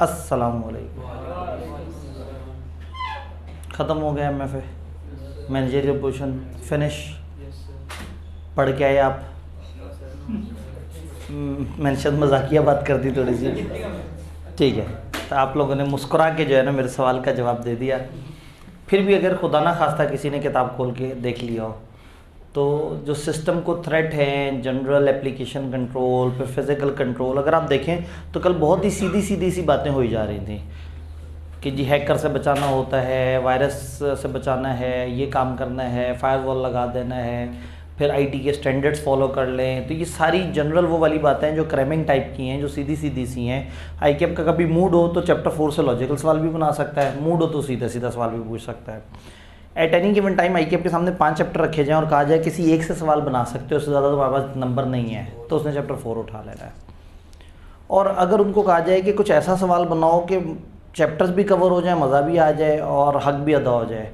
अस्सलामुअलैकुम। ख़त्म हो गया MFA मैनेजरियल पोजीशन फिनिश। पढ़ के आए आप? मैंने शायद मजाकिया बात कर दी थोड़ी सी, ठीक है। तो आप लोगों ने मुस्कुरा के जो है ना मेरे सवाल का जवाब दे दिया। फिर भी अगर खुदा ना खास्ता किसी ने किताब खोल के देख लिया हो तो जो सिस्टम को थ्रेट है, जनरल एप्लीकेशन कंट्रोल, फिर फिज़िकल कंट्रोल, अगर आप देखें तो कल बहुत ही सीधी सी बातें हो जा रही थी कि जी हैकर से बचाना होता है, वायरस से बचाना है, ये काम करना है, फायरवॉल लगा देना है, फिर आईटी के स्टैंडर्ड्स फॉलो कर लें। तो ये सारी जनरल वो वाली बातें हैं जो क्रैमिंग टाइप की हैं, जो सीधी सी हैं। आईकेएप का कभी मूड हो तो चैप्टर 4 से लॉजिकल सवाल भी बना सकता है, मूड हो तो सीधा सवाल भी पूछ सकता है। एट एनी गिवन टाइम आईकेएप के सामने 5 चैप्टर रखे जाएँ और कहा जाए किसी एक से सवाल बना सकते हो, उससे ज़्यादा तो हमारे पास नंबर नहीं है, तो उसने चैप्टर 4 उठा लेना है। और अगर उनको कहा जाए कि कुछ ऐसा सवाल बनाओ कि चैप्टर्स भी कवर हो जाए, मज़ा भी आ जाए और हक भी अदा हो जाए,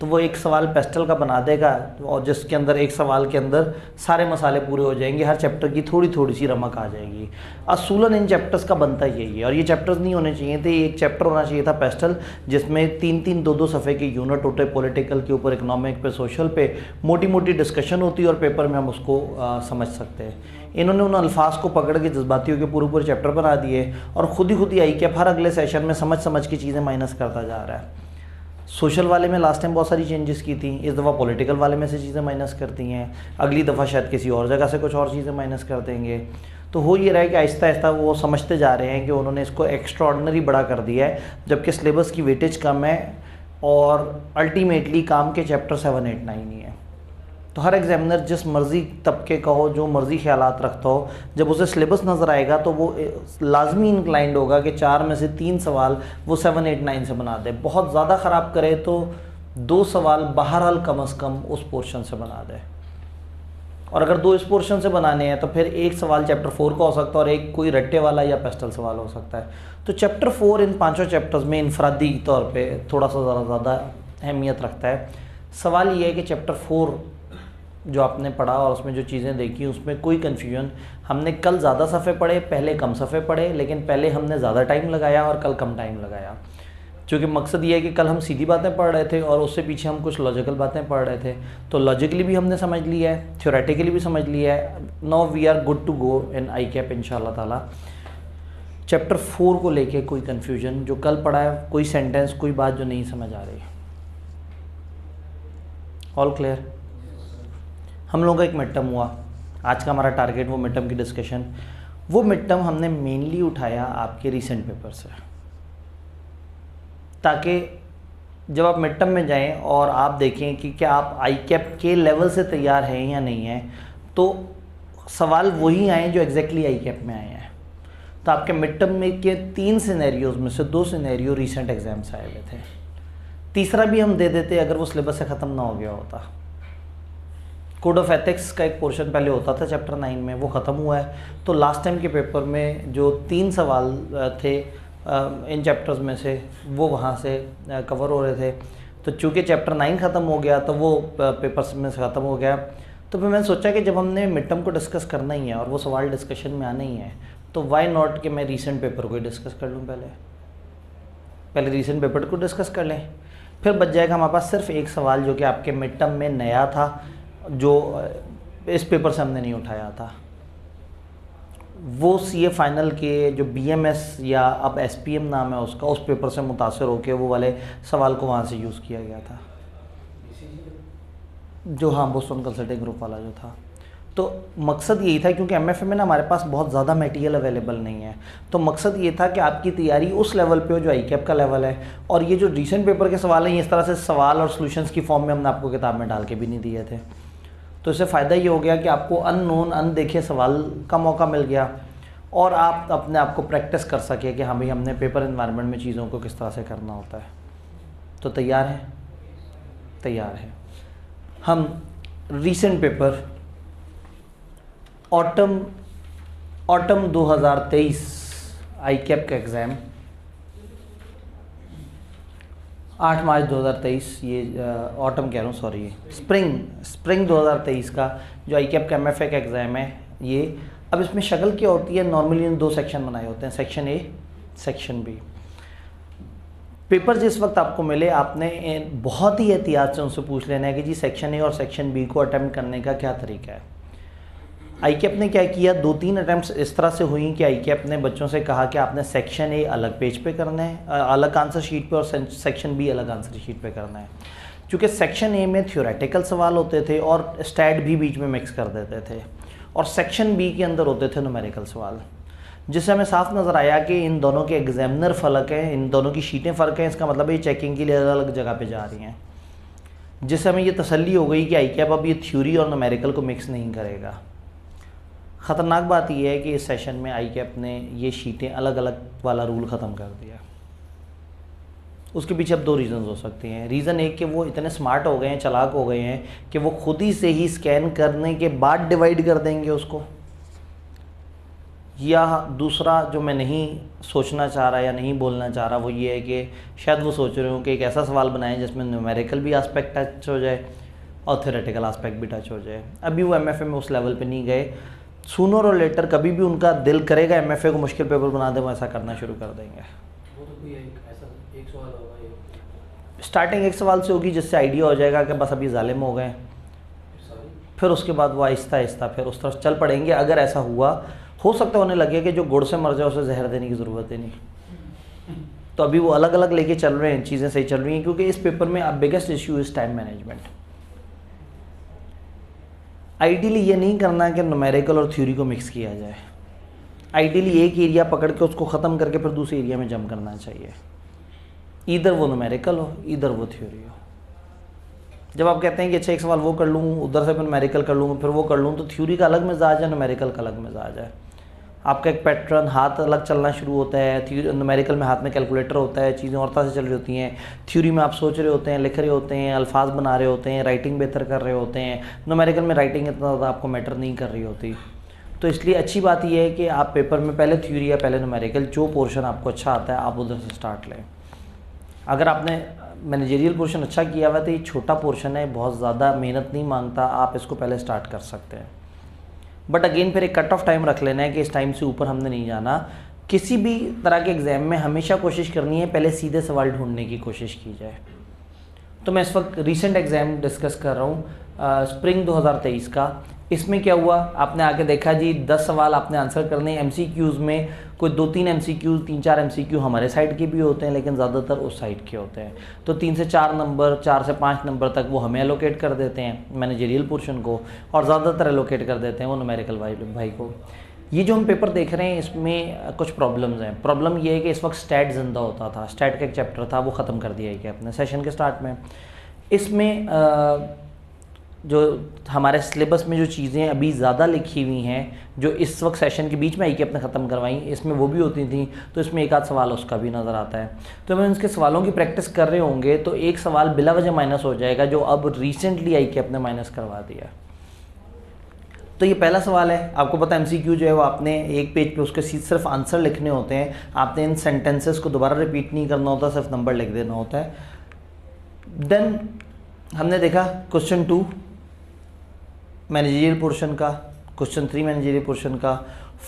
तो वो एक सवाल पेस्टल का बना देगा और जिसके अंदर एक सवाल के अंदर सारे मसाले पूरे हो जाएंगे, हर चैप्टर की थोड़ी सी रमक आ जाएगी। असूलन इन चैप्टर्स का बनता यही है। और ये चैप्टर्स नहीं होने चाहिए थे, एक चैप्टर होना चाहिए था पेस्टल जिसमें 3-3, 2-2 सफ़े के यूनिट होते, पॉलिटिकल के ऊपर, इकोनॉमिक पे, सोशल पे मोटी डिस्कशन होती है और पेपर में हम उसको समझ सकते हैं। इन्होंने उन अल्फाज को पकड़ के जज्बातियों के पूरे चैप्टर बना दिए और खुद ही आईकेएप हर अगले सेशन में समझ के चीज़ें माइनस करता जा रहा है। सोशल वाले में लास्ट टाइम बहुत सारी चेंजेस की थी, इस दफ़ा पॉलिटिकल वाले में से चीज़ें माइनस करती हैं, अगली दफ़ा शायद किसी और जगह से कुछ और चीज़ें माइनस कर देंगे। तो हो ये रहा है कि आहिस्ता वो समझते जा रहे हैं कि उन्होंने इसको एक्स्ट्राऑर्डिनरी बड़ा कर दिया है, जबकि सिलेबस की वेटेज कम है और अल्टीमेटली काम के चैप्टर 7, 8, 9 ही है। तो हर एग्जामिनर जिस मर्ज़ी तबके का हो, जो मर्ज़ी ख्यालात रखता हो, जब उसे सिलेबस नज़र आएगा तो वो लाजमी इंक्लाइंड होगा कि 4 में से 3 सवाल वो 7, 8, 9 से बना दे। बहुत ज़्यादा ख़राब करे तो 2 सवाल बहरहाल कम अज़ कम उस पोर्शन से बना दे। और अगर 2 इस पोर्शन से बनाने हैं तो फिर एक सवाल चैप्टर 4 का हो सकता है और एक कोई रट्टे वाला या पेस्टल सवाल हो सकता है। तो चैप्टर 4 इन 5 चैप्टर्स में इनफरादी तौर पर थोड़ा सा ज़्यादा अहमियत रखता है। सवाल ये है कि चैप्टर 4 जो आपने पढ़ा और उसमें जो चीज़ें देखी उसमें कोई कन्फ्यूजन, हमने कल ज़्यादा सफ़े पढ़े, पहले कम सफ़े पढ़े, लेकिन पहले हमने ज़्यादा टाइम लगाया और कल कम टाइम लगाया। क्योंकि मकसद ये है कि कल हम सीधी बातें पढ़ रहे थे और उससे पीछे हम कुछ लॉजिकल बातें पढ़ रहे थे, तो लॉजिकली भी हमने समझ लिया है, थ्योरेटिकली भी समझ लिया है। Now we are good to go in आईकेएप इंशाल्लाह ताला। चैप्टर 4 को लेके कोई कन्फ्यूजन, जो कल पढ़ा है, कोई सेंटेंस, कोई बात जो नहीं समझ आ रही, ऑल क्लियर? हम लोगों का एक मिड टर्म हुआ, आज का हमारा टारगेट वो मिड टर्म की डिस्कशन। वो मिड टर्म हमने मेनली उठाया आपके रीसेंट पेपर से, ताकि जब आप मिड टर्म में जाएं और आप देखें कि क्या आप आईकेएप के लेवल से तैयार हैं या नहीं हैं, तो सवाल वही आए जो एग्जैक्टली आईकेएप में आए हैं। तो आपके मिड टर्म में के 3 सिनेरियोज में से 2 सिनेरियो रीसेंट एग्जाम से आए हुए थे, तीसरा भी हम दे देते अगर वो सिलेबस से ख़त्म ना हो गया होता। कोड ऑफ एथिक्स का एक पोर्शन पहले होता था चैप्टर 9 में, वो ख़त्म हुआ है। तो लास्ट टाइम के पेपर में जो 3 सवाल थे इन चैप्टर्स में से, वो वहाँ से कवर हो रहे थे। तो चूँकि चैप्टर 9 ख़त्म हो गया तो वो पेपर्स में से ख़त्म हो गया। तो फिर मैंने सोचा कि जब हमने मिड टर्म को डिस्कस करना ही है और वो सवाल डिस्कशन में आना ही है, तो वाई नॉट कि मैं रीसेंट पेपर को ही डिस्कस कर लूँ। पहले रीसेंट पेपर को डिस्कस कर लें, फिर बच जाएगा हमारे पास सिर्फ एक सवाल जो कि आपके मिड टर्म में नया था, जो इस पेपर से हमने नहीं उठाया था। वो सीए फाइनल के जो बीएमएस या अब एसपीएम नाम है उसका, उस पेपर से मुतासर होकर वो वाले सवाल को वहाँ से यूज़ किया गया था, जो हाँ बोस्टन कंसल्टिंग ग्रुप वाला जो था। तो मकसद यही था, क्योंकि एमएफए में ना हमारे पास बहुत ज़्यादा मटेरियल अवेलेबल नहीं है, तो मकसद ये था कि आपकी तैयारी उस लेवल पे हो जो आईकेएप का लेवल है। और ये जो रीसेंट पेपर के सवाल हैं, इस तरह से सवाल और सॉल्यूशंस की फॉर्म में हमने आपको किताब में डाल के भी नहीं दिए थे। तो इससे फ़ायदा ये हो गया कि आपको अननोन, अनदेखे सवाल का मौका मिल गया और आप अपने आप को प्रैक्टिस कर सके कि हाँ भाई हमने पेपर एनवायरनमेंट में चीज़ों को किस तरह से करना होता है। तो तैयार हैं? तैयार है। हम रीसेंट पेपर ऑटम 2023 आईकेएप का एग्ज़ाम 8 मार्च 2023, ये ऑटम कह रहा हूँ, सॉरी, स्प्रिंग 2023 का जो आईकेएप का एमएफए का एग्ज़ाम है ये। अब इसमें शक्ल क्या होती है, नॉर्मली इन 2 सेक्शन बनाए होते हैं, section A, section B. Paper जिस वक्त आपको मिले आपने बहुत ही एहतियात से उनसे पूछ लेना है कि जी सेक्शन ए और सेक्शन बी को अटैम्प्ट करने का क्या तरीका है। आईकेएप ने क्या किया, 2-3 अटैम्प्ट्स इस तरह से हुई कि आईकेएप ने बच्चों से कहा कि आपने सेक्शन ए अलग पेज पे करना है, अलग आंसर शीट पे, और सेक्शन बी अलग आंसर शीट पे करना है। क्योंकि सेक्शन ए में थ्योरेटिकल सवाल होते थे और स्टैट भी बीच में मिक्स कर देते थे, और सेक्शन बी के अंदर होते थे न्यूमेरिकल सवाल, जिससे हमें साफ नज़र आया कि इन दोनों के एग्जामिनर फ़र्क हैं, इन दोनों की शीटें फ़र्क हैं। इसका मतलब ये चेकिंग के लिए अलग अलग जगह पे जा रही हैं, जिससे हमें ये तसल्ली हो गई कि आईकेएप अब ये थ्योरी और न्यूमेरिकल को मिक्स नहीं करेगा। ख़तरनाक बात यह है कि इस सेशन में आईकेएप ने ये शीटें अलग अलग वाला रूल ख़त्म कर दिया। उसके पीछे अब 2 रीज़न हो सकते हैं। रीज़न एक कि वो इतने स्मार्ट हो गए हैं, चालाक हो गए हैं कि वो खुद ही से ही स्कैन करने के बाद डिवाइड कर देंगे उसको, या दूसरा जो मैं नहीं सोचना चाह रहा या नहीं बोलना चाह रहा वो ये है कि शायद वो सोच रहे हो कि एक ऐसा सवाल बनाएं जिसमें न्यूमेरिकल भी आस्पेक्ट टच हो जाए और थ्योरेटिकल आस्पेक्ट भी टच हो जाए। अभी वो एमएफए में उस लेवल पे नहीं गए। सूनर और लेटर कभी भी उनका दिल करेगा एमएफए को मुश्किल पेपर बना दे, वो ऐसा करना शुरू कर देंगे। वो तो कोई एक सवाल होगा, स्टार्टिंग एक सवाल से होगी जिससे आइडिया हो जाएगा कि बस अभी जालिम हो गए, फिर उसके बाद वो आहिस्ता आहिस्ता फिर उस तरफ चल पड़ेंगे। अगर ऐसा हुआ, हो सकता है उन्हें लगे कि जो गुड़ से मर जाए उसे जहर देने की ज़रूरत ही नहीं। तो अभी वो अलग अलग लेके चल रहे हैं, चीज़ें सही चल रही हैं, क्योंकि इस पेपर में अब biggest issue is time management. Ideally ये नहीं करना कि न्यूमेरिकल और थ्योरी को मिक्स किया जाए। आइडियली एक एरिया पकड़ के उसको ख़त्म करके फिर दूसरे एरिया में जंप करना चाहिए, इधर वो न्यूमेरिकल हो इधर वो थ्योरी हो। जब आप कहते हैं कि अच्छा एक सवाल वो कर लूँ, उधर से फिर न्यूमेरिकल कर लूँ, फिर वो कर लूँ, तो थ्योरी का अलग मिजाज है, न्यूमेरिकल का अलग मिजाज है। आपका एक पैटर्न, हाथ अलग चलना शुरू होता है। न्यूमेरिकल में हाथ में कैलकुलेटर होता है, चीज़ें और तरह से चल रही होती हैं। थ्योरी में आप सोच रहे होते हैं, लिख रहे होते हैं, अल्फाज बना रहे होते हैं, राइटिंग बेहतर कर रहे होते हैं। न्यूमेरिकल में राइटिंग इतना ज़्यादा आपको मैटर नहीं कर रही होती। तो इसलिए अच्छी बात यह है कि आप पेपर में पहले थ्योरी या पहले न्यूमेरिकल, जो पोर्शन आपको अच्छा आता है आप उधर से स्टार्ट लें। अगर आपने मैनेजरियल पोर्शन अच्छा किया हुआ तो ये छोटा पोर्शन है, बहुत ज़्यादा मेहनत नहीं मांगता, आप इसको पहले स्टार्ट कर सकते हैं। बट अगेन फिर एक कट ऑफ टाइम रख लेना है कि इस टाइम से ऊपर हमने नहीं जाना। किसी भी तरह के एग्ज़ाम में हमेशा कोशिश करनी है पहले सीधे सवाल ढूंढने की कोशिश की जाए। तो मैं इस वक्त रीसेंट एग्ज़ाम डिस्कस कर रहा हूँ स्प्रिंग 2023 का। इसमें क्या हुआ, आपने आके देखा जी 10 सवाल आपने आंसर करने। एमसीक्यूज़ में कोई 2-3 एमसीक्यू, 3-4 एमसीक्यू हमारे साइड के भी होते हैं, लेकिन ज़्यादातर उस साइड के होते हैं। तो 3 से 4 नंबर, 4 से 5 नंबर तक वो हमें एलोकेट कर देते हैं मैनेजरियल पोर्शन को, और ज़्यादातर एलोकेट कर देते हैं वो न्यूमेरिकल भाई को। ये जो हम पेपर देख रहे हैं इसमें कुछ प्रॉब्लम्स हैं। प्रॉब्लम ये है कि इस वक्त स्टैट जिंदा होता था, स्टैट का एक चैप्टर था वो ख़त्म कर दिया है कि अपने सेशन के स्टार्ट में। इसमें जो हमारे सिलेबस में जो चीज़ें अभी ज़्यादा लिखी हुई हैं, जो इस वक्त सेशन के बीच में आई कि अपने ख़त्म करवाई, इसमें वो भी होती थी, तो इसमें एक आध सवाल उसका भी नज़र आता है। तो मैं उसके सवालों की प्रैक्टिस कर रहे होंगे तो एक सवाल बिला वजह माइनस हो जाएगा जो अब रिसेंटली आई कि अपने माइनस करवा दिया। तो ये पहला सवाल है। आपको पता है एमसीक्यू जो है वो आपने एक पेज पे उसके सिर्फ आंसर लिखने होते हैं, आपने इन सेंटेंसेस को दोबारा रिपीट नहीं करना होता, सिर्फ नंबर लिख देना होता है। देन हमने देखा क्वेश्चन 2 मैनेजरियल पोर्शन का, क्वेश्चन 3 मैनेजरियल पोर्शन का।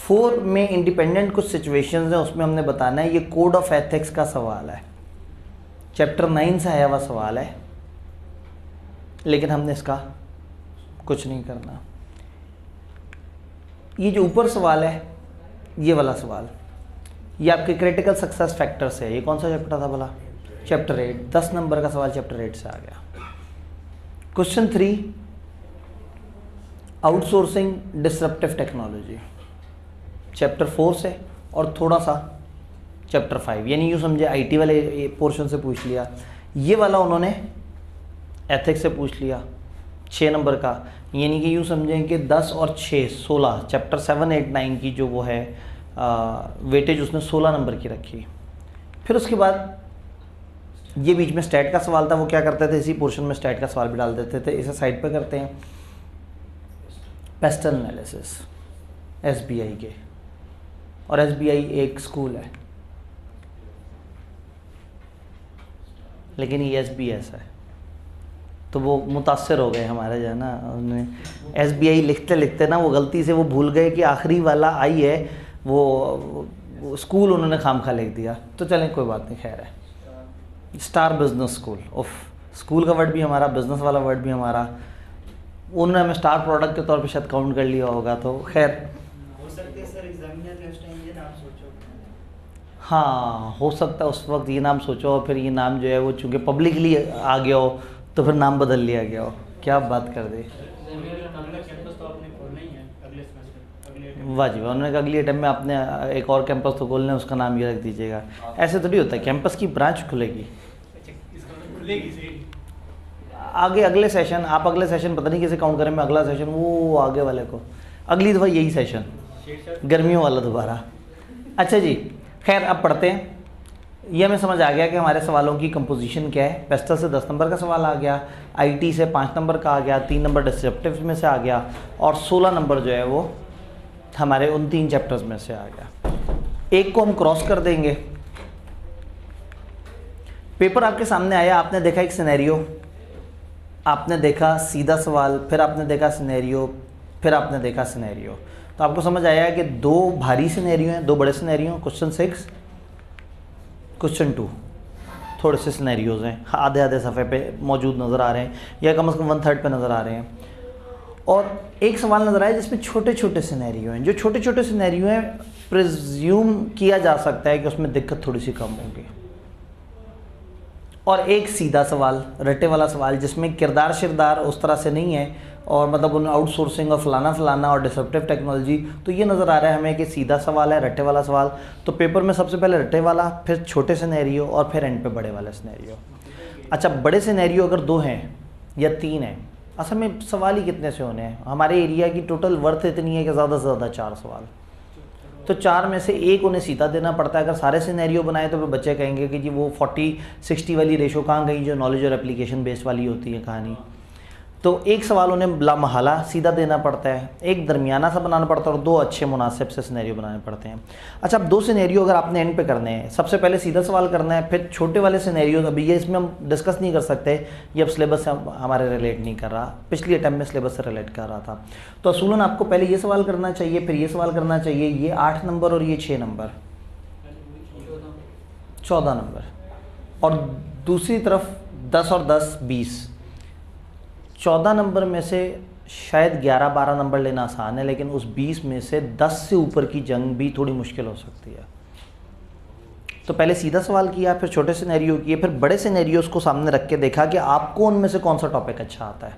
4 में इंडिपेंडेंट कुछ सिचुएशंस हैं, उसमें हमने बताना है। ये कोड ऑफ एथिक्स का सवाल है, चैप्टर 9 से आया हुआ सवाल है, लेकिन हमने इसका कुछ नहीं करना। ये जो ऊपर सवाल है, ये वाला सवाल, ये आपके क्रिटिकल सक्सेस फैक्टर्स है। ये कौन सा चैप्टर था भला? चैप्टर 8। 10 नंबर का सवाल चैप्टर 8 से आ गया। Question 3 outsourcing disruptive technology, chapter 4 से और थोड़ा सा चैप्टर 5, यानी यूँ समझे आईटी वाले पोर्शन से पूछ लिया। ये वाला उन्होंने एथिक्स से पूछ लिया 6 नंबर का, यानी कि यूँ समझें कि 10 और 6 16, चैप्टर 7, 8, 9 की जो वो है वेटेज उसने 16 नंबर की रखी। फिर उसके बाद ये बीच में स्टैट का सवाल था, वो क्या करते थे इसी पोर्शन में स्टैट का सवाल भी डाल देते थे। इसे साइड पे करते हैं। पेस्टल एनालिसिस एसबीआई के, और एसबीआई एक स्कूल है, लेकिन ये एसबीएस है, तो वो मुतासर हो गए हमारे जो है ना, उन्होंने एसबीआई लिखते लिखते ना वो गलती से वो भूल गए कि आखिरी वाला आई है वो वो स्कूल उन्होंने खामखा लिख दिया, तो चलें कोई बात नहीं, खैर है। स्टार बिजनेस स्कूल, उफ, स्कूल का वर्ड भी हमारा, बिजनेस वाला वर्ड भी हमारा, उन्होंने हमें स्टार प्रोडक्ट के तौर पे शायद काउंट कर लिया होगा, तो खैर हो सकता है सर एग्जामिनर ने उस टाइम ये नाम सोचो। हाँ, हो सकता है उस वक्त ये नाम सोचो और फिर ये नाम जो है वो चूँकि पब्लिकली आ गया हो तो फिर नाम बदल लिया गया हो। क्या बात कर दी, अगला कैंपस तो आपने खोलना ही है अगले सेमेस्टर, अगले attempt। वाह जी वाह, उन्होंने कहा अगली अटेम्प्ट में आपने एक और कैंपस तो खोलना है, उसका नाम ये रख दीजिएगा। ऐसे थोड़ी होता है, कैंपस की ब्रांच खुलेगी अच्छा, इसका मतलब खुलेगी सही। आगे, अगले सेशन, आप अगले सेशन पता नहीं कैसे काउंट करें, मैं अगला सेशन वो आगे वाले को, अगली दफ़ा यही सेशन, गर्मियों वाला दोबारा। अच्छा जी, खैर अब पढ़ते हैं। ये हमें समझ आ गया कि हमारे सवालों की कंपोजिशन क्या है। पेस्टल से 10 नंबर का सवाल आ गया, आईटी से 5 नंबर का आ गया, 3 नंबर डिस्क्रिप्टिव में से आ गया और 16 नंबर जो है वो हमारे उन 3 चैप्टर्स में से आ गया। एक को हम क्रॉस कर देंगे। पेपर आपके सामने आया, आपने देखा एक सिनेरियो, आपने देखा सीधा सवाल, फिर आपने देखा सिनेरियो, फिर आपने देखा सिनेरियो। तो आपको समझ आया है कि 2 भारी सिनेरियो हैं, 2 बड़े सिनेरियो, क्वेश्चन 6, क्वेश्चन 2, थोड़े से सिनेरियोज़ हैं, आधे आधे सफ़े पे मौजूद नज़र आ रहे हैं या कम से कम 1/3 पे नज़र आ रहे हैं। और एक सवाल नज़र आया जिसमें छोटे छोटे सिनेरियो हैं। जो छोटे छोटे सिनेरियो हैं प्रिज्यूम किया जा सकता है कि उसमें दिक्कत थोड़ी सी कम होगी। और एक सीधा सवाल, रटे वाला सवाल, जिसमें किरदार शिरदार उस तरह से नहीं है और मतलब उन आउटसोर्सिंग और फलाना फलाना और डिसरप्टिव टेक्नोलॉजी, तो ये नज़र आ रहा है हमें कि सीधा सवाल है, रटे वाला सवाल। तो पेपर में सबसे पहले रटे वाला, फिर छोटे सिनेरियो और फिर एंड पे बड़े वाले सिनेरियो। अच्छा, बड़े सिनेरियो अगर 2 हैं या 3 हैं, असल में सवाल ही कितने से होने हैं? हमारे एरिया की टोटल वर्थ इतनी है कि ज़्यादा से ज़्यादा 4 सवाल, तो 4 में से एक उन्हें सीधा देना पड़ता है। अगर सारे सिनेरियो बनाए तो फिर बच्चे कहेंगे कि जी वो 40-60 वाली रेशो कहाँ गई जो नॉलेज और एप्लीकेशन बेस्ड वाली होती है कहानी। तो एक सवाल उन्हें लामहला सीधा देना पड़ता है, एक दरमियाना सा बनाना पड़ता है और 2 अच्छे मुनासिब से सिनेरियो बनाने पड़ते हैं। अच्छा, अब 2 सिनेरियो अगर आपने एंड पे करने हैं, सबसे पहले सीधा सवाल करना है, फिर छोटे वाले सिनेरियो, अभी ये इसमें हम डिस्कस नहीं कर सकते, ये अब सिलेबस से हमारे रिलेट नहीं कर रहा, पिछली अटैम्प्ट में सिलेबस से रिलेट कर रहा था। तो असूलन आपको पहले ये सवाल करना चाहिए, फिर ये सवाल करना चाहिए, ये 8 नंबर और ये 6 नंबर, 14 नंबर, और दूसरी तरफ 10 और 10 20। 14 नंबर में से शायद 11-12 नंबर लेना आसान है, लेकिन उस 20 में से 10 से ऊपर की जंग भी थोड़ी मुश्किल हो सकती है। तो पहले सीधा सवाल किया, फिर छोटे सिनेरियो किए, फिर बड़े सिनेरियोस को सामने रख के देखा कि आपको उनमें से कौन सा टॉपिक अच्छा आता है।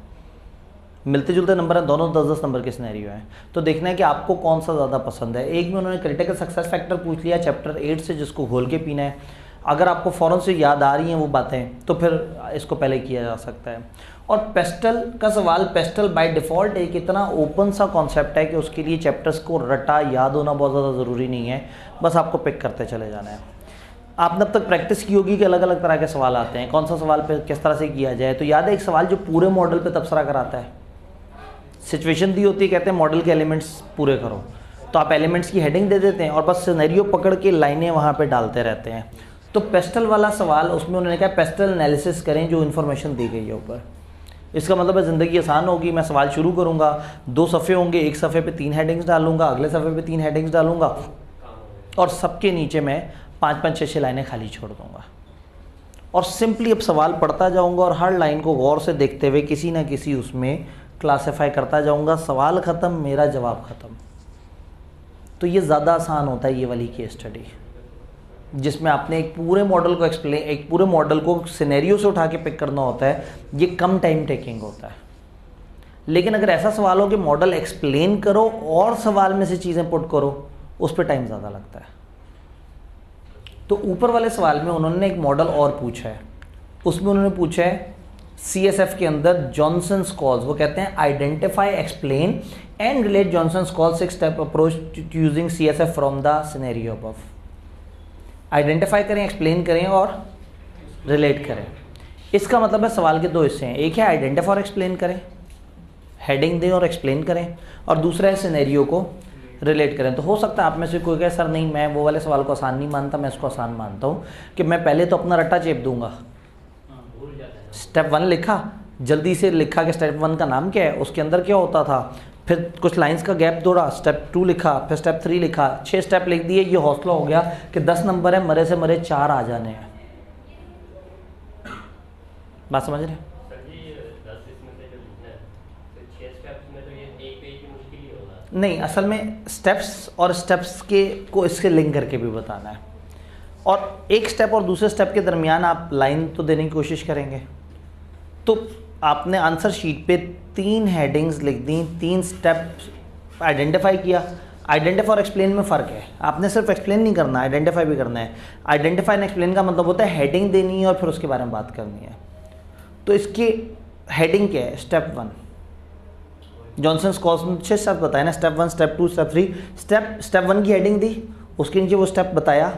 मिलते जुलते नंबर हैं, दोनों 10-10 नंबर के सिनेरियो हैं, तो देखना है कि आपको कौन सा ज़्यादा पसंद है। एक में उन्होंने क्रिटिकल सक्सेस फैक्टर पूछ लिया चैप्टर 8 से, जिसको घोल के पीना है। अगर आपको फ़ौरन से याद आ रही हैं वो बातें तो फिर इसको पहले किया जा सकता है। और पेस्टल का सवाल, पेस्टल बाय डिफ़ॉल्ट एक इतना ओपन सा कॉन्सेप्ट है कि उसके लिए चैप्टर्स को रटा याद होना बहुत ज़्यादा ज़रूरी नहीं है, बस आपको पिक करते चले जाना है। आपने अब तक प्रैक्टिस की होगी कि अलग अलग तरह के सवाल आते हैं, कौन सा सवाल पे किस तरह से किया जाए। तो याद है एक सवाल जो पूरे मॉडल पे तबसरा कराता है, सिचुएशन दी होती है, कहते हैं मॉडल के एलिमेंट्स पूरे करो, तो आप एलिमेंट्स की हेडिंग दे देते हैं और बस सिनेरियो पकड़ के लाइनें वहाँ पे डालते रहते हैं। तो पेस्टल वाला सवाल, उसमें उन्होंने कहा पेस्टल एनालिसिस करें जो इन्फॉर्मेशन दी गई है ऊपर। इसका मतलब है ज़िंदगी आसान होगी। मैं सवाल शुरू करूँगा, 2 सफ़े होंगे, एक सफ़े पे 3 हेडिंग्स डालूंगा, अगले सफ़े पे 3 हेडिंग्स डालूंगा और सबके नीचे मैं 5-5, 6-6 लाइनें खाली छोड़ दूँगा और सिंपली अब सवाल पढ़ता जाऊँगा और हर लाइन को गौर से देखते हुए किसी ना किसी उसमें क्लासीफाई करता जाऊँगा। सवाल ख़त्म, मेरा जवाब ख़त्म। तो ये ज़्यादा आसान होता है ये वाली केस स्टडी, जिसमें आपने एक पूरे मॉडल को एक पूरे मॉडल को सिनेरियो से उठा के पिक करना होता है। ये कम टाइम टेकिंग होता है। लेकिन अगर ऐसा सवाल हो कि मॉडल एक्सप्लेन करो और सवाल में से चीज़ें पुट करो, उस पर टाइम ज़्यादा लगता है। तो ऊपर वाले सवाल में उन्होंने एक मॉडल और पूछा है, उसमें उन्होंने पूछा है CSF के अंदर जॉनसन्स कॉल्स, वो कहते हैं identify, explain and relate Johnson's call 6 step approach to using CSF from the scenario above. Identify करें, एक्सप्लेन करें और रिलेट करें। इसका मतलब है सवाल के 2 हिस्से हैं, एक है आइडेंटिफाई और एक्सप्लेन करें, हेडिंग दें और एक्सप्लेन करें, और दूसरा है सिनेरियो को रिलेट करें। तो हो सकता है आप में से कोई कहे सर नहीं, मैं वो वाले सवाल को आसान नहीं मानता, मैं इसको आसान मानता हूँ कि मैं पहले तो अपना रट्टा चेप दूंगा। स्टेप 1 लिखा, जल्दी से लिखा कि स्टेप 1 का नाम क्या है, उसके अंदर क्या होता था, फिर कुछ लाइंस का गैप जोड़ा, स्टेप 2 लिखा, फिर स्टेप 3 लिखा, 6 स्टेप लिख दिए। ये हौसला हो गया कि 10 नंबर है, मरे से मरे 4 आ जाने हैं। बात समझ रहे हैं? सर जी 10 इसमें से जो लिखना है तो 6 स्टेप्स में तो ये एक पेज की मुश्किल ही होगा। नहीं, असल में स्टेप्स और स्टेप्स के को इससे लिंक करके भी बताना है, और एक स्टेप और दूसरे स्टेप के दरमियान आप लाइन तो देने की कोशिश करेंगे। तो आपने आंसर शीट पे 3 हेडिंग्स लिख दी, 3 स्टेप आइडेंटिफाई किया। आइडेंटिफाई और एक्सप्लेन में फ़र्क है, आपने सिर्फ एक्सप्लेन नहीं करना, आइडेंटिफाई भी करना है। आइडेंटिफाई एंड एक्सप्लेन का मतलब होता है हेडिंग देनी है और फिर उसके बारे में बात करनी है। तो इसकी हेडिंग क्या है? स्टेप 1, जॉनसन कॉस ने 6 स्टेप बताए ना, स्टेप 1, स्टेप 2, स्टेप 3। स्टेप 1 की हेडिंग दी, उसके नीचे वो स्टेप बताया,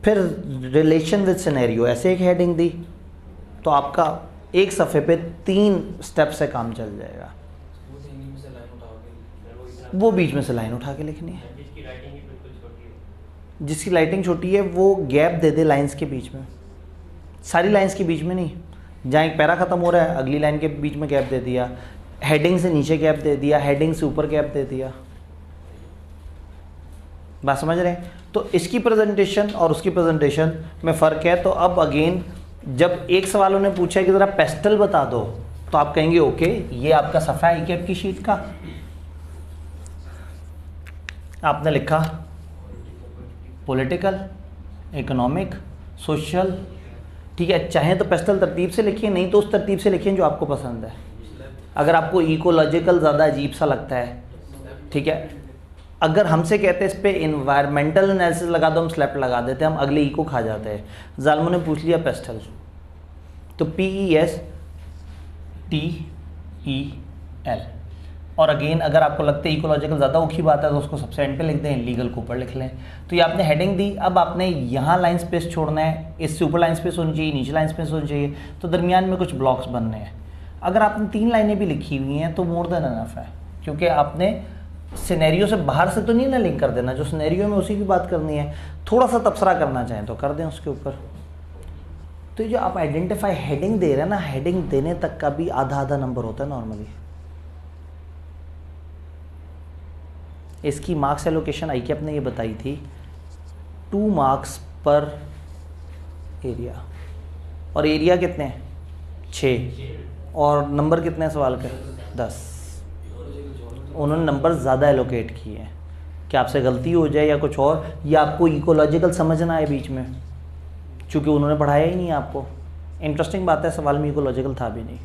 फिर रिलेशन विद सिनेरियो ऐसे एक हेडिंग दी। तो आपका एक सफ़े पे 3 स्टेप से काम चल जाएगा। वो बीच में से लाइन उठा के लिखनी है। जिसकी राइटिंग ही बिल्कुल छोटी हो, जिसकी राइटिंग छोटी है वो गैप दे दे लाइंस के बीच में, सारी लाइंस के बीच में नहीं। जहाँ एक पैरा ख़त्म हो रहा है अगली लाइन के बीच में गैप दे दिया, हेडिंग से नीचे गैप दे दिया, हेडिंग से ऊपर गैप दे दिया। बात समझ रहे हैं? तो इसकी प्रेजेंटेशन और उसकी प्रेजेंटेशन में फ़र्क है। तो अब अगेन जब एक सवाल उन्होंने पूछा है कि ज़रा पेस्टल बता दो, तो आप कहेंगे ओके ये आपका सफ़ा है कैप की शीट का। आपने लिखा पॉलिटिकल, इकोनॉमिक, सोशल, ठीक है। चाहे तो पेस्टल तरतीब से लिखिए, नहीं तो उस तरतीब से लिखिए जो आपको पसंद है। अगर आपको इकोलॉजिकल ज़्यादा अजीब सा लगता है, ठीक है, अगर हमसे कहते हैं इस पे इन्वायरमेंटल एनालिसिस लगा दो, हम स्लैप लगा देते हैं, हम अगले को खा जाते हैं। जालमों ने पूछ लिया पेस्टल, तो PESTEL। और अगेन अगर आपको लगता है इकोलॉजिकल ज़्यादा औखी बात है तो उसको सबसे एंड पे लिख दें, लीगल को ऊपर लिख लें। तो ये आपने हेडिंग दी, अब आपने यहाँ लाइन स्पेस छोड़ना है, इससे ऊपर लाइन स्पेस होनी चाहिए, नीचे लाइन स्पेस होनी चाहिए, तो दरमियान में कुछ ब्लॉक्स बनने हैं। अगर आपने 3 लाइनें भी लिखी हुई हैं तो मोर देन एनफ है, क्योंकि आपने सिनेरियो से बाहर से तो नहीं ना लिंक कर देना, जो सिनेरियो में उसी की बात करनी है। थोड़ा सा तबसरा करना चाहें तो कर दें उसके ऊपर। तो जो आप आइडेंटिफाई हेडिंग दे रहे हैं ना, हेडिंग देने तक का भी आधा नंबर होता है नॉर्मली। इसकी मार्क्स एलोकेशन आई कैप ने ये बताई थी 2 मार्क्स पर एरिया, और एरिया कितने हैं? 6, और नंबर कितने हैं सवाल के? 10। उन्होंने नंबर ज़्यादा एलोकेट किए हैं कि आपसे गलती हो जाए या कुछ और, या आपको इकोलॉजिकल समझना है बीच में, चूँकि उन्होंने पढ़ाया ही नहीं आपको। इंटरेस्टिंग बात है, सवाल में इकोलॉजिकल था भी नहीं,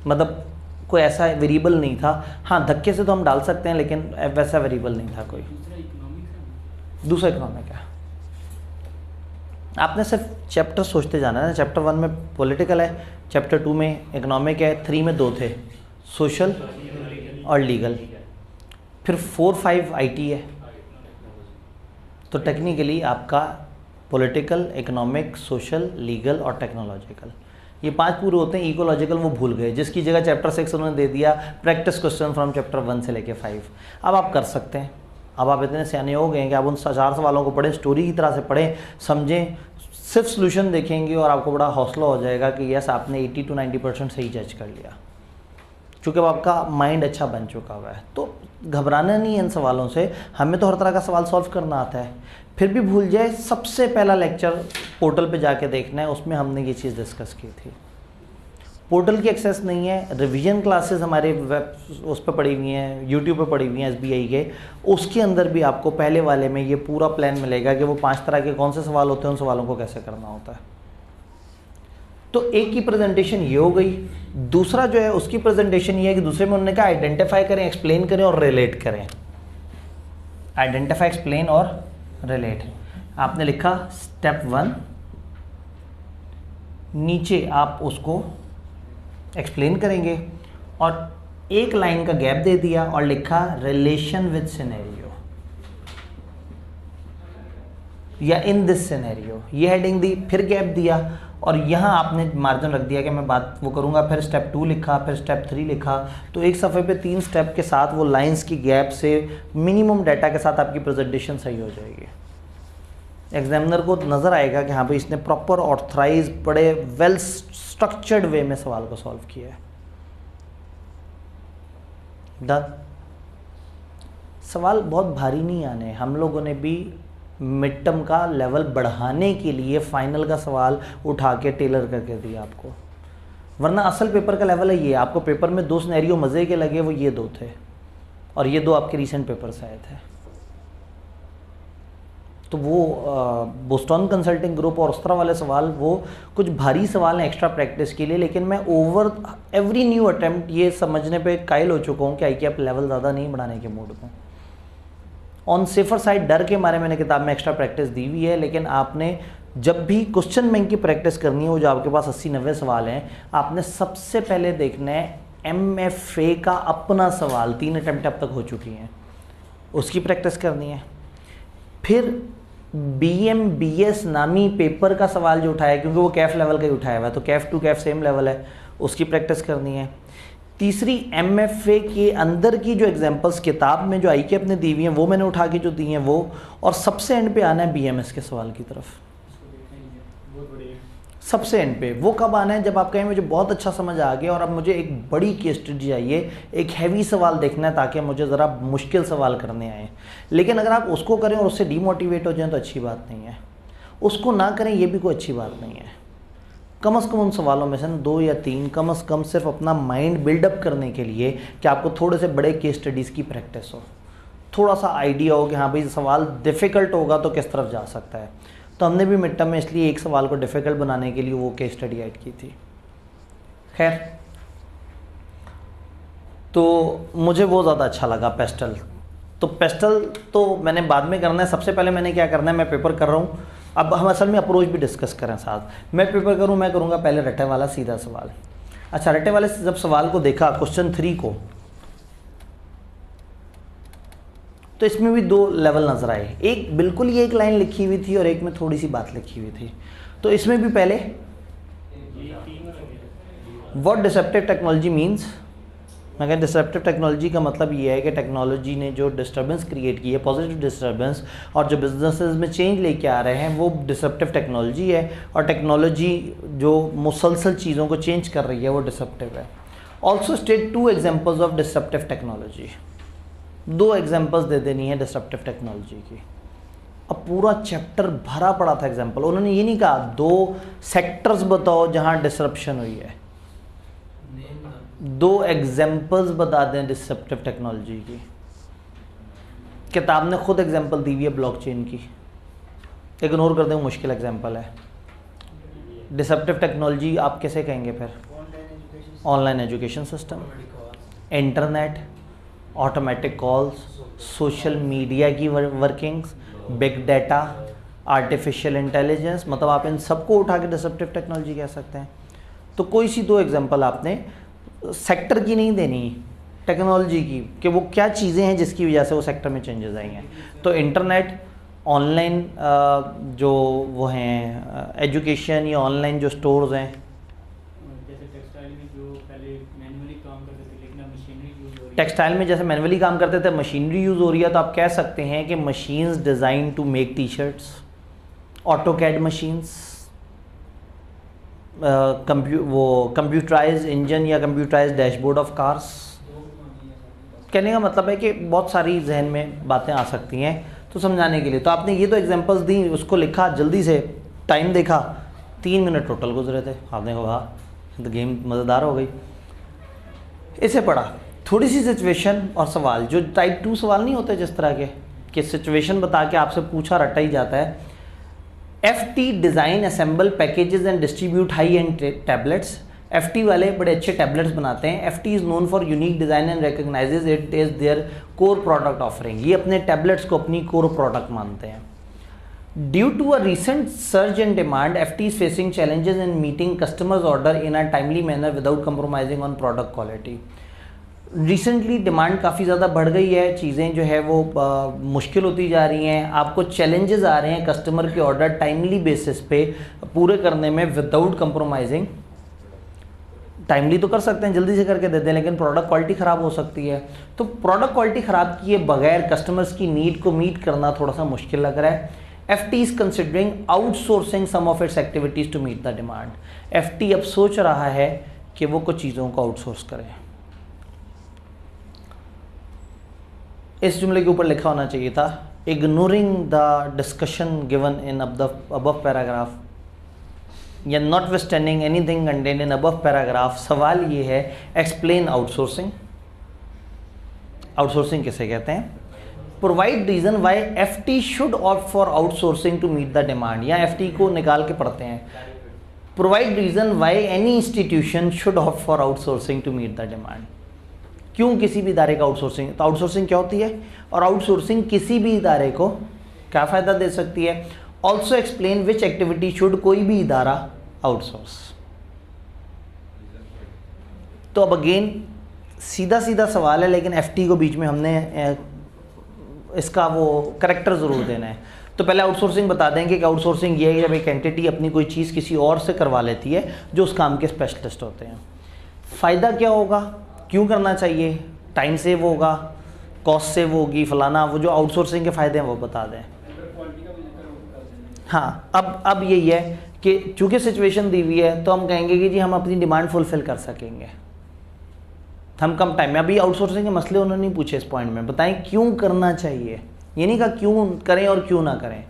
मतलब कोई ऐसा वेरिएबल नहीं था। हाँ, धक्के से तो हम डाल सकते हैं, लेकिन वैसा वेरिएबल नहीं था कोई। दूसरा इकोनॉमिक है। आपने सिर्फ चैप्टर सोचते जाना है ना। चैप्टर 1 में पॉलिटिकल है, चैप्टर 2 में इकोनॉमिक है, 3 में 2 थे, सोशल और लीगल, फिर 4, 5 IT है। तो टेक्निकली आपका पॉलिटिकल, इकोनॉमिक, सोशल, लीगल और टेक्नोलॉजिकल, ये 5 पूरे होते हैं। इकोलॉजिकल वो भूल गए, जिसकी जगह चैप्टर 6 उन्होंने दे दिया प्रैक्टिस क्वेश्चन फ्रॉम चैप्टर 1 से लेके 5। अब आप कर सकते हैं, अब आप इतने सियाने हो गए हैं कि आप उन 4 सवालों को पढ़ें, स्टोरी की तरह से पढ़ें, समझें, सिर्फ सोल्यूशन देखेंगे और आपको बड़ा हौसला हो जाएगा कि यस आपने 80 to 90% सही जज कर लिया, चूँकि अब आपका माइंड अच्छा बन चुका हुआ है। तो घबराना नहीं है इन सवालों से, हमें तो हर तरह का सवाल सॉल्व करना आता है। फिर भी भूल जाए, सबसे पहला लेक्चर पोर्टल पे जाके देखना है, उसमें हमने ये चीज़ डिस्कस की थी। पोर्टल की एक्सेस नहीं है, रिवीजन क्लासेस हमारे वेब उस पर पड़ी हुई हैं, यूट्यूब पे पड़ी हुई हैं SBI के, उसके अंदर भी आपको पहले वाले में ये पूरा प्लान मिलेगा कि वो 5 तरह के कौन से सवाल होते हैं, उन सवालों को कैसे करना होता है। तो एक की प्रेजेंटेशन ये हो गई। दूसरा जो है उसकी प्रेजेंटेशन ये है कि दूसरे में उन्होंने कहा आइडेंटिफाई करें, एक्सप्लेन करें और रिलेट करें। आइडेंटिफाई, एक्सप्लेन और रिलेट। आपने लिखा स्टेप 1, नीचे आप उसको एक्सप्लेन करेंगे और एक लाइन का गैप दे दिया और लिखा रिलेशन विद सिनेरियो या इन दिस सिनेरियो, ये हेडिंग दी, फिर गैप दिया और यहाँ आपने मार्जिन रख दिया कि मैं बात वो करूँगा। फिर स्टेप 2 लिखा, फिर स्टेप 3 लिखा। तो एक सफ़े पे 3 स्टेप के साथ वो लाइंस की गैप से मिनिमम डाटा के साथ आपकी प्रेजेंटेशन सही हो जाएगी। एग्जामिनर को नज़र आएगा कि हाँ भाई इसने प्रॉपर ऑथराइज, बड़े वेल स्ट्रक्चर्ड वे में सवाल को सॉल्व किया है। डन। सवाल बहुत भारी नहीं आने, हम लोगों ने भी मिड टर्म का लेवल बढ़ाने के लिए फाइनल का सवाल उठा के टेलर करके दिया आपको, वरना असल पेपर का लेवल है ये। आपको पेपर में 2 सिनेरियो मज़े के लगे, वो ये 2 थे, और ये 2 आपके रीसेंट पेपर से आए थे। तो वो बोस्टन कंसल्टिंग ग्रुप और उस तरह वाले सवाल वो कुछ भारी सवाल हैं एक्स्ट्रा प्रैक्टिस के लिए, लेकिन मैं ओवर एवरी न्यू अटेम्प्ट ये समझने पे कायल हो चुका हूँ कि आई के आप लेवल ज़्यादा नहीं बढ़ाने के मूड में। ऑन सेफर साइड डर के मारे मैंने किताब में एक्स्ट्रा प्रैक्टिस दी हुई है, लेकिन आपने जब भी क्वेश्चन बैंक की प्रैक्टिस करनी है, वो जो आपके पास 80-90 सवाल हैं, आपने सबसे पहले देखना है MFA का अपना सवाल 3 अटेम्प्ट अब तक हो चुकी हैं, उसकी प्रैक्टिस करनी है। फिर BMBS नामी पेपर का सवाल जो उठाया है, क्योंकि वो कैफ लेवल का ही उठाया हुआ है, तो कैफ टू कैफ सेम लेवल है, उसकी प्रैक्टिस करनी है। तीसरी MFA के अंदर की जो एग्जांपल्स किताब में जो आई के अपने दी हुई हैं, वो मैंने उठा के जो दी हैं वो, और सबसे एंड पे आना है BMS के सवाल की तरफ। सबसे एंड पे वो कब आना है, जब आप कहें मुझे बहुत अच्छा समझ आ गया और अब मुझे एक बड़ी केस स्टडी चाहिए, एक हैवी सवाल देखना है ताकि मुझे ज़रा मुश्किल सवाल करने आए। लेकिन अगर आप उसको करें और उससे डीमोटिवेट हो जाएं तो अच्छी बात नहीं है, उसको ना करें ये भी कोई अच्छी बात नहीं है। कम से कम उन सवालों में से 2 या 3 कम से कम सिर्फ अपना माइंड बिल्डअप करने के लिए कि आपको थोड़े से बड़े केस स्टडीज़ की प्रैक्टिस हो, थोड़ा सा आइडिया हो कि हाँ भाई सवाल डिफ़िकल्ट होगा तो किस तरफ जा सकता है। तो हमने भी मिड टर्म में इसलिए एक सवाल को डिफ़िकल्ट बनाने के लिए वो केस स्टडी ऐड की थी। खैर, तो मुझे वो ज़्यादा अच्छा लगा पेस्टल। तो पेस्टल तो मैंने बाद में करना है, सबसे पहले मैंने क्या करना है, मैं पेपर कर रहा हूँ। अब हम असल में अप्रोच भी डिस्कस करें साथ। मैं पेपर करूँ, मैं करूँगा पहले रटे वाला सीधा सवाल। अच्छा, रटे वाले जब सवाल को देखा क्वेश्चन 3 को, तो इसमें भी 2 लेवल नज़र आए। एक बिल्कुल ये एक लाइन लिखी हुई थी और एक में थोड़ी सी बात लिखी हुई थी। तो इसमें भी पहले व्हाट डिसरप्टिव टेक्नोलॉजी मीन्स, मैं कहता डिसरप्टिव टेक्नोलॉजी का मतलब ये है कि टेक्नोलॉजी ने जो डिस्टर्बेंस क्रिएट की है, पॉजिटिव डिस्टर्बेंस, और जो बिजनेसेस में चेंज लेके आ रहे हैं, वो डिसरप्टिव टेक्नोलॉजी है। और टेक्नोलॉजी जो मुसलसल चीज़ों को चेंज कर रही है वो डिसरप्टिव है। Also state 2 examples of disruptive technology. 2 examples दे देनी है डिसरप्टिव टेक्नोलॉजी की। अब पूरा चैप्टर भरा पड़ा था एग्जाम्पल। उन्होंने ये नहीं कहा 2 सेक्टर्स बताओ जहाँ डिसरप्शन हुई है, 2 एग्जाम्पल्स बता दें डिसरप्टिव टेक्नोलॉजी की। किताब ने खुद एग्जाम्पल दी हुई है ब्लॉकचेन की, इग्नोर कर दें, मुश्किल एग्जाम्पल है। डिसरप्टिव टेक्नोलॉजी आप कैसे कहेंगे फिर? Online education system, internet, automatic calls, social media की workings, big data, artificial intelligence, मतलब आप इन सबको उठा के डिसरप्टिव टेक्नोलॉजी कह सकते हैं। तो कोई सी 2 एग्जांपल आपने सेक्टर की नहीं देनी, टेक्नोलॉजी की, कि वो क्या चीज़ें हैं जिसकी वजह से वो सेक्टर में चेंजेस आएंगे। तो इंटरनेट, ऑनलाइन जो वो हैं एजुकेशन या ऑनलाइन जो स्टोर्स हैं, टेक्सटाइल में जैसे मैनुअली काम करते थे मशीनरी यूज़ हो रही है, तो आप कह सकते हैं कि machines design to make T-shirts, AutoCAD machines, computerised engine या कंप्यूटराइज्ड डैशबोर्ड ऑफ कार्स। कहने का मतलब है कि बहुत सारी जहन में बातें आ सकती हैं तो समझाने के लिए। तो आपने ये तो एग्जांपल्स दी, उसको लिखा जल्दी से, टाइम देखा 3 मिनट टोटल गुजरे थे, आपने कहा तो गेम मज़ेदार हो गई। इसे पढ़ा, थोड़ी सी सिचुएशन और सवाल, जो टाइप 2 सवाल नहीं होते जिस तरह के कि सिचुएशन बता के आपसे पूछा रटा ही जाता है। FT design assemble packages and distribute high end tablets. FT वाले बड़े अच्छे टैबलेट्स बनाते हैं। FT is known for unique design and recognises it is their core product offering. ये अपने टैबलेट्स को अपनी कोर प्रोडक्ट मानते हैं। Due to a recent surge in demand, FT is facing challenges in meeting customers order in a timely manner without compromising on product quality. Recently demand काफ़ी ज़्यादा बढ़ गई है, चीज़ें जो है वो मुश्किल होती जा रही हैं, आपको चैलेंजेस आ रहे हैं कस्टमर के ऑर्डर टाइमली बेसिस पे पूरे करने में विदाउट कंप्रोमाइजिंग। टाइमली तो कर सकते हैं, जल्दी से करके देते हैं, लेकिन प्रोडक्ट क्वालिटी ख़राब हो सकती है। तो प्रोडक्ट क्वालिटी ख़राब किए बगैर कस्टमर्स की नीड को मीट करना थोड़ा सा मुश्किल लग रहा है। FT is considering outsourcing some of its activities to meet the demand. FT अब सोच रहा है कि वो कुछ चीज़ों को आउटसोर्स करे। इस जुमले के ऊपर लिखा होना चाहिए था ignoring the discussion given in above paragraph, या notwithstanding anything contain in above paragraph. सवाल ये है एक्सप्लेन आउटसोर्सिंग। आउटसोर्सिंग किसे कहते हैं? Provide reason why FT should opt for outsourcing to meet the demand, या एफटी को निकाल के पढ़ते हैं। Provide reason why any institution should opt for outsourcing to meet the demand. क्यों किसी भी इदारे का आउटसोर्सिंग, तो आउटसोर्सिंग क्या होती है और आउटसोर्सिंग किसी भी इदारे को क्या फ़ायदा दे सकती है। Also explain which activity should कोई भी इदारा आउटसोर्स। तो अब अगेन सीधा सीधा सवाल है, लेकिन एफटी को बीच में हमने इसका वो करेक्टर ज़रूर देना है। तो पहले आउटसोर्सिंग बता देंगे कि आउटसोर्सिंग ये है जब एक एंटिटी अपनी कोई चीज़ किसी और से करवा लेती है जो उस काम के स्पेशलिस्ट होते हैं। फ़ायदा क्या होगा, क्यों करना चाहिए, टाइम सेव होगा, कॉस्ट सेव होगी, फलाना, वो जो आउटसोर्सिंग के फ़ायदे हैं वो बता दें। हाँ, अब यही है कि चूँकि सिचुएशन दी हुई है तो हम कहेंगे कि जी हम अपनी डिमांड फुलफ़िल कर सकेंगे, हम कम टाइम में। अभी आउटसोर्सिंग के मसले उन्होंने नहीं पूछे इस पॉइंट में, बताएं क्यों करना चाहिए, ये नहीं कहा क्यों करें और क्यों ना करें,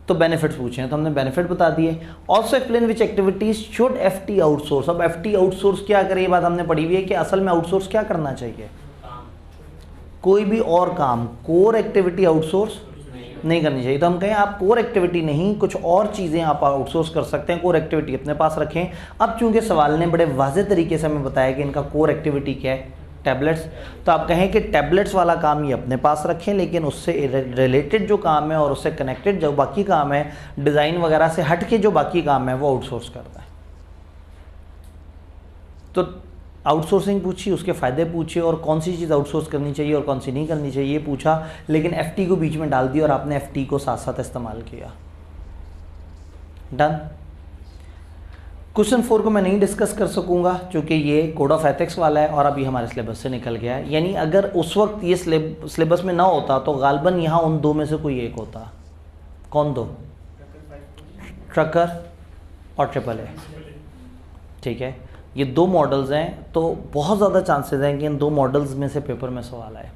तो बेनिफिट्स पूछे हैं तो हमने बेनिफिट बता दिए। Also explain which activities should FT outsource. अब एफटी आउटसोर्स क्या करे, ये बात हमने पढ़ी हुई है कि असल में आउटसोर्स क्या करना चाहिए, कोई भी और काम, कोर एक्टिविटी आउटसोर्स नहीं करनी चाहिए। तो हम कहें आप कोर एक्टिविटी नहीं, कुछ और चीज़ें आप आउटसोर्स कर सकते हैं, कोर एक्टिविटी अपने पास रखें। अब चूंकि सवाल ने बड़े वाज़े तरीके से हमें बताया कि इनका कोर एक्टिविटी क्या है, टैबलेट्स, तो आप कहें कि टैबलेट्स वाला काम ये अपने पास रखें, लेकिन उससे रिलेटेड जो काम है और उससे कनेक्टेड जो बाकी काम है, डिज़ाइन वगैरह से हट के जो बाकी काम है वो आउटसोर्स करता है। तो आउटसोर्सिंग पूछी, उसके फ़ायदे पूछे और कौन सी चीज़ आउटसोर्स करनी चाहिए और कौन सी नहीं करनी चाहिए ये पूछा, लेकिन एफटी को बीच में डाल दिया और आपने एफटी को साथ साथ इस्तेमाल किया। डन। क्वेश्चन 4 को मैं नहीं डिस्कस कर सकूंगा क्योंकि ये कोड ऑफ एथिक्स वाला है और अभी हमारे सिलेबस से निकल गया है। यानी अगर उस वक्त ये सिलेबस में ना होता तो गालबन यहाँ उन दो में से कोई एक होता। कौन दो? ट्रकर और ट्रिपल ए। ठीक है, ये दो मॉडल्स हैं, तो बहुत ज़्यादा चांसेस हैं कि इन दो मॉडल्स में से पेपर में सवाल आए,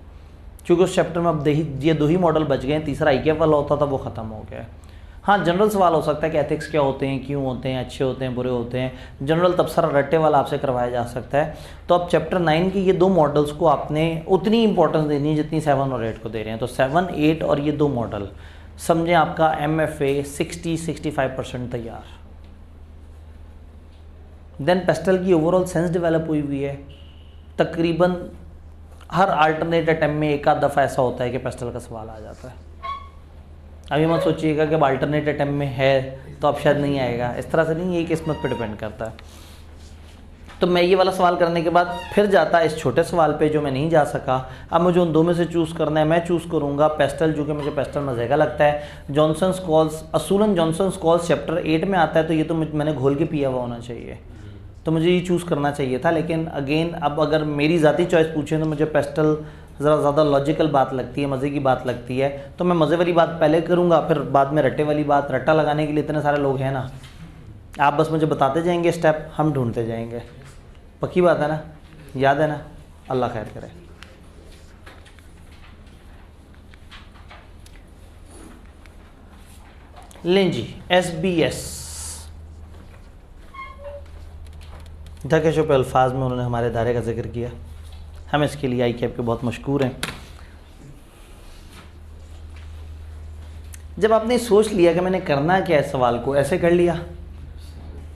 क्योंकि उस चैप्टर में अब ये दो ही मॉडल बच गए हैं। तीसरा आईकेएफ वाला होता था, वो ख़त्म हो गया है। हाँ, जनरल सवाल हो सकता है कि एथिक्स क्या होते हैं, क्यों होते हैं, अच्छे होते हैं, बुरे होते हैं। जनरल तबसरा रट्टे वाला आपसे करवाया जा सकता है। तो अब चैप्टर 9 की ये दो मॉडल्स को आपने उतनी इंपॉर्टेंस देनी है जितनी 7 और 8 को दे रहे हैं। तो 7, 8 और ये दो मॉडल समझें आपका MFA 60-65% तैयार। देन पेस्टल की ओवरऑल सेंस डेवलप हुई हुई है। तकरीबन हर अल्टरनेट अटेम्प्ट में एक आध दफ़ा ऐसा होता है कि पेस्टल का सवाल आ जाता है। अभी मत सोचिएगा कि अब अल्टरनेट अटेम्प्ट में है तो अब शायद नहीं आएगा, इस तरह से नहीं, ये किस्मत पे डिपेंड करता है। तो मैं ये वाला सवाल करने के बाद फिर जाता इस छोटे सवाल पे जो मैं नहीं जा सका। अब मुझे उन दो में से चूज़ करना है, मैं चूज़ करूँगा पेस्टल, जो कि मुझे पेस्टल मज़े का लगता है। जॉनसन्स कॉल्स, असूलन जॉनसन्स कॉल्स चैप्टर 8 में आता है, तो ये तो मैंने घोल के पिया हुआ होना चाहिए, तो मुझे ये चूज़ करना चाहिए था। लेकिन अगेन अब अगर मेरी ज़ाती चॉइस पूछें तो मुझे पेस्टल ज़रा ज़्यादा लॉजिकल बात लगती है, मज़े की बात लगती है, तो मैं मज़े वाली बात पहले करूँगा, फिर बाद में रट्टे वाली बात। रट्टा लगाने के लिए इतने सारे लोग हैं ना, आप बस मुझे बताते जाएंगे स्टेप, हम ढूंढते जाएंगे। पक्की बात है ना, याद है ना? अल्लाह खैर करे। लें जी, SBS धकेशों पे अल्फाज में उन्होंने हमारे दायरे का जिक्र किया। हम इसके लिए आईकेएफ के बहुत मशहूर हैं। जब आपने सोच लिया कि मैंने करना क्या है, सवाल को ऐसे कर लिया,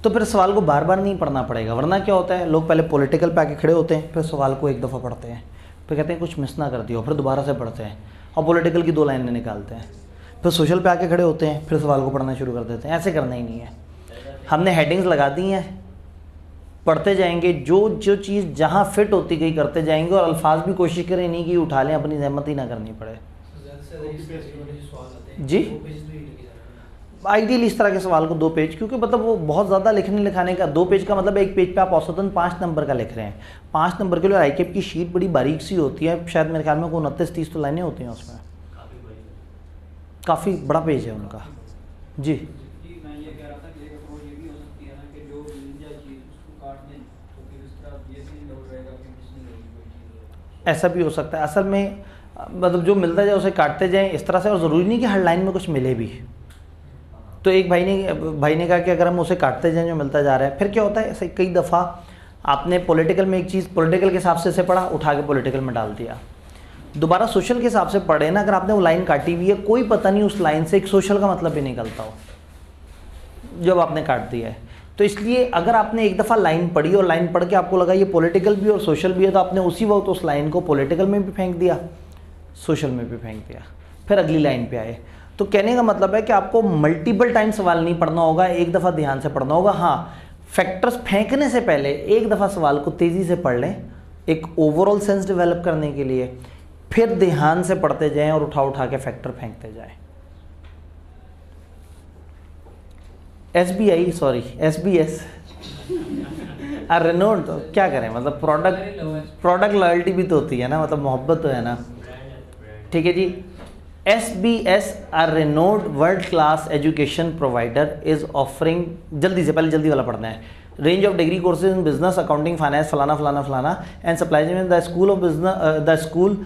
तो फिर सवाल को बार बार नहीं पढ़ना पड़ेगा। वरना क्या होता है, लोग पहले पॉलिटिकल पे आके खड़े होते हैं, फिर सवाल को एक दफ़ा पढ़ते हैं, फिर कहते हैं कुछ मिस ना कर दिया, फिर दोबारा से पढ़ते हैं और पॉलिटिकल की 2 लाइनें निकालते हैं, फिर सोशल पे आके खड़े होते हैं, फिर सवाल को पढ़ना शुरू कर देते हैं। ऐसे करना ही नहीं है। हमने हेडिंग्स लगा दी हैं, पढ़ते जाएंगे, जो चीज़ जहाँ फिट होती गई करते जाएंगे, और अल्फाज भी कोशिश करें नहीं कि उठा लें, अपनी जहमत ही ना करनी पड़े जी। आइडियली इस तरह के सवाल को 2 पेज, क्योंकि मतलब वो बहुत ज़्यादा लिखने लिखाने का, 2 पेज का मतलब एक पेज पे आप औसतन 5 नंबर का लिख रहे हैं। 5 नंबर के लिए आईकेएफ की शीट बड़ी बारीक सी होती है, शायद मेरे ख्याल में 29-30 तो लाइनें होती हैं उसमें, काफ़ी बड़ा पेज है उनका जी। ऐसा भी हो सकता है। असल में मतलब जो मिलता जाए उसे काटते जाएं इस तरह से, और ज़रूरी नहीं कि हर लाइन में कुछ मिले भी। तो एक भाई ने कहा कि अगर हम उसे काटते जाएं जो मिलता जा रहा है, फिर क्या होता है, ऐसे कई दफ़ा आपने पॉलिटिकल में एक चीज़ पॉलिटिकल के हिसाब से पढ़ा, उठा के पॉलिटिकल में डाल दिया, दोबारा सोशल के हिसाब से पढ़े ना, अगर आपने वो लाइन काटी हुई है, कोई पता नहीं उस लाइन से एक सोशल का मतलब भी निकलता हो जब आपने काट दिया है। तो इसलिए अगर आपने एक दफ़ा लाइन पढ़ी और लाइन पढ़ के आपको लगा ये पॉलिटिकल भी और सोशल भी है, तो आपने उसी वक्त उस लाइन को पॉलिटिकल में भी फेंक दिया, सोशल में भी फेंक दिया, फिर अगली लाइन पे आए। तो कहने का मतलब है कि आपको मल्टीपल टाइम सवाल नहीं पढ़ना होगा, एक दफ़ा ध्यान से पढ़ना होगा। हाँ, फैक्टर्स फेंकने से पहले एक दफ़ा सवाल को तेज़ी से पढ़ लें, एक ओवरऑल सेंस डेवलप करने के लिए, फिर ध्यान से पढ़ते जाएं और उठा उठा के फैक्टर फेंकते जाएं। SBS रेनोल्ड, तो क्या करें, मतलब प्रोडक्ट लॉयल्टी भी तो होती है ना, मतलब मोहब्बत तो है ना। ठीक है जी। SBS renowned world class education provider is offering, जल्दी से पहले जल्दी वाला पढ़ना है, range of degree courses in business, accounting, finance, फलाना फलाना फलाना and supply chain. The school of business, the school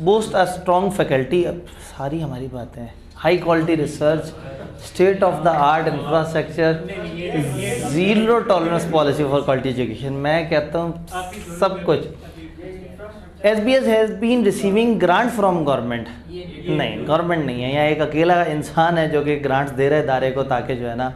boast a strong faculty, सारी हमारी बातें हैं, high quality research, state of the art infrastructure, zero tolerance policy for quality education. मैं कहता हूँ सब कुछ। SBS has been receiving grant from government, नहीं गवर्नमेंट नहीं है, यहाँ एक अकेला इंसान है जो कि ग्रांट्स दे रहा है इदारे को, ताकि जो है ना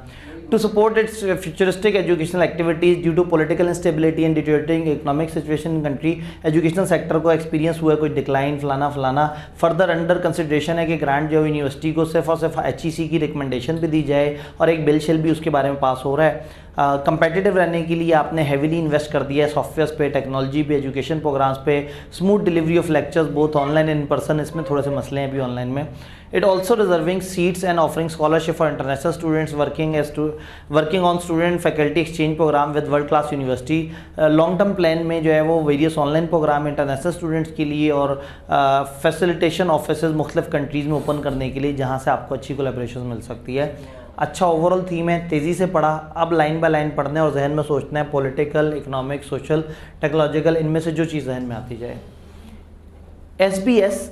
to support its futuristic educational activities due to political instability and deteriorating economic situation in country, educational sector को एक्सपीरियंस हुआ है कोई डिक्लाइन फलाना फलाना। फर्दर अंडर कंसिडरेशन है कि ग्रांट जो यूनिवर्सिटी को सिर्फ और सिर्फ HEC की रिकमेंडेशन भी दी जाए, और एक बिल शिल भी उसके बारे में पास हो रहा है। कंपेटिटिव रहने के लिए आपने हैवीली इन्वेस्ट कर दिया है सॉफ्टवेयर पे, टेक्नोलॉजी पे, एजुकेशन प्रोग्राम्स पे, smooth delivery of lectures both online and in person, इसमें थोड़े से मसले हैं अभी ऑनलाइन में। It also reserving seats and offering scholarship for international students working on student faculty exchange program with world class university। Long term plan में जो है वो various online program international students के लिए और फैसिलिटेशन ऑफिसेज मुख्तलिफ countries में open करने के लिए, जहाँ से आपको अच्छी कोलैबोरेशन मिल सकती है। अच्छा ओवरऑल थीम है, तेज़ी से पढ़ा, अब लाइन बाय लाइन पढ़ना है और जहन में सोचना है पॉलिटिकल, इकोनॉमिक, सोशल, टेक्नोलॉजिकल, इनमें से जो चीज़ जहन में आती जाए। SBS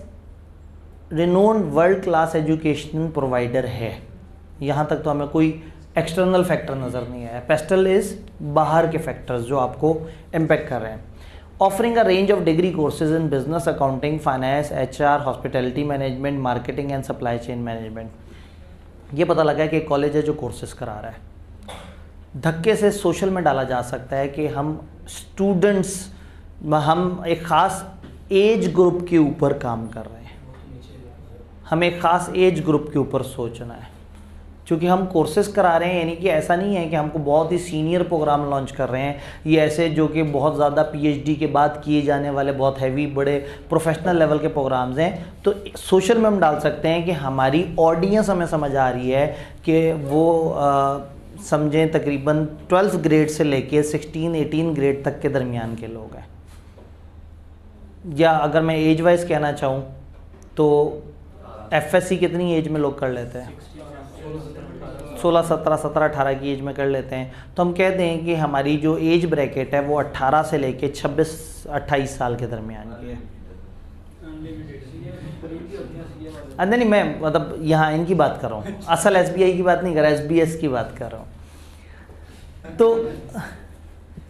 renowned world class education provider है, यहाँ तक तो हमें कोई एक्सटर्नल फैक्टर नज़र नहीं आया। पेस्टल इज़ बाहर के फैक्टर्स जो आपको इम्पेक्ट कर रहे हैं। Offering a range of degree courses in business, accounting, finance, HR, hospitality management, marketing and supply chain management. ये पता लगा है कि एक कॉलेज है जो कोर्सेज करा रहा है। धक्के से सोशल में डाला जा सकता है कि हम स्टूडेंट्स, हम एक ख़ास एज ग्रुप के ऊपर काम कर रहे हैं, हमें एक ख़ास एज ग्रुप के ऊपर सोचना है। क्योंकि हम कोर्सेज करा रहे हैं, यानी कि ऐसा नहीं है कि हमको बहुत ही सीनियर प्रोग्राम लॉन्च कर रहे हैं, ये ऐसे जो कि बहुत ज़्यादा PhD के बाद किए जाने वाले बहुत हैवी बड़े प्रोफेशनल लेवल के प्रोग्राम्स हैं। तो सोशल में हम डाल सकते हैं कि हमारी ऑडियंस हमें समझ आ रही है कि वो समझें तकरीबन 12th ग्रेड से लेके 16-18 ग्रेड तक के दरमियान के लोग हैं। या अगर मैं एज वाइज कहना चाहूँ तो FSC कितनी एज में लोग कर लेते हैं? 16, 17, 18 की एज में कर लेते हैं। तो हम कहते हैं कि हमारी जो एज ब्रैकेट है वो 18 से लेके 26-28 साल के दरमियान की है। नहीं, मैं मतलब यहाँ इनकी बात कर रहा हूँ, असल SBI की बात नहीं कर रहा, SBS की बात कर रहा हूँ। तो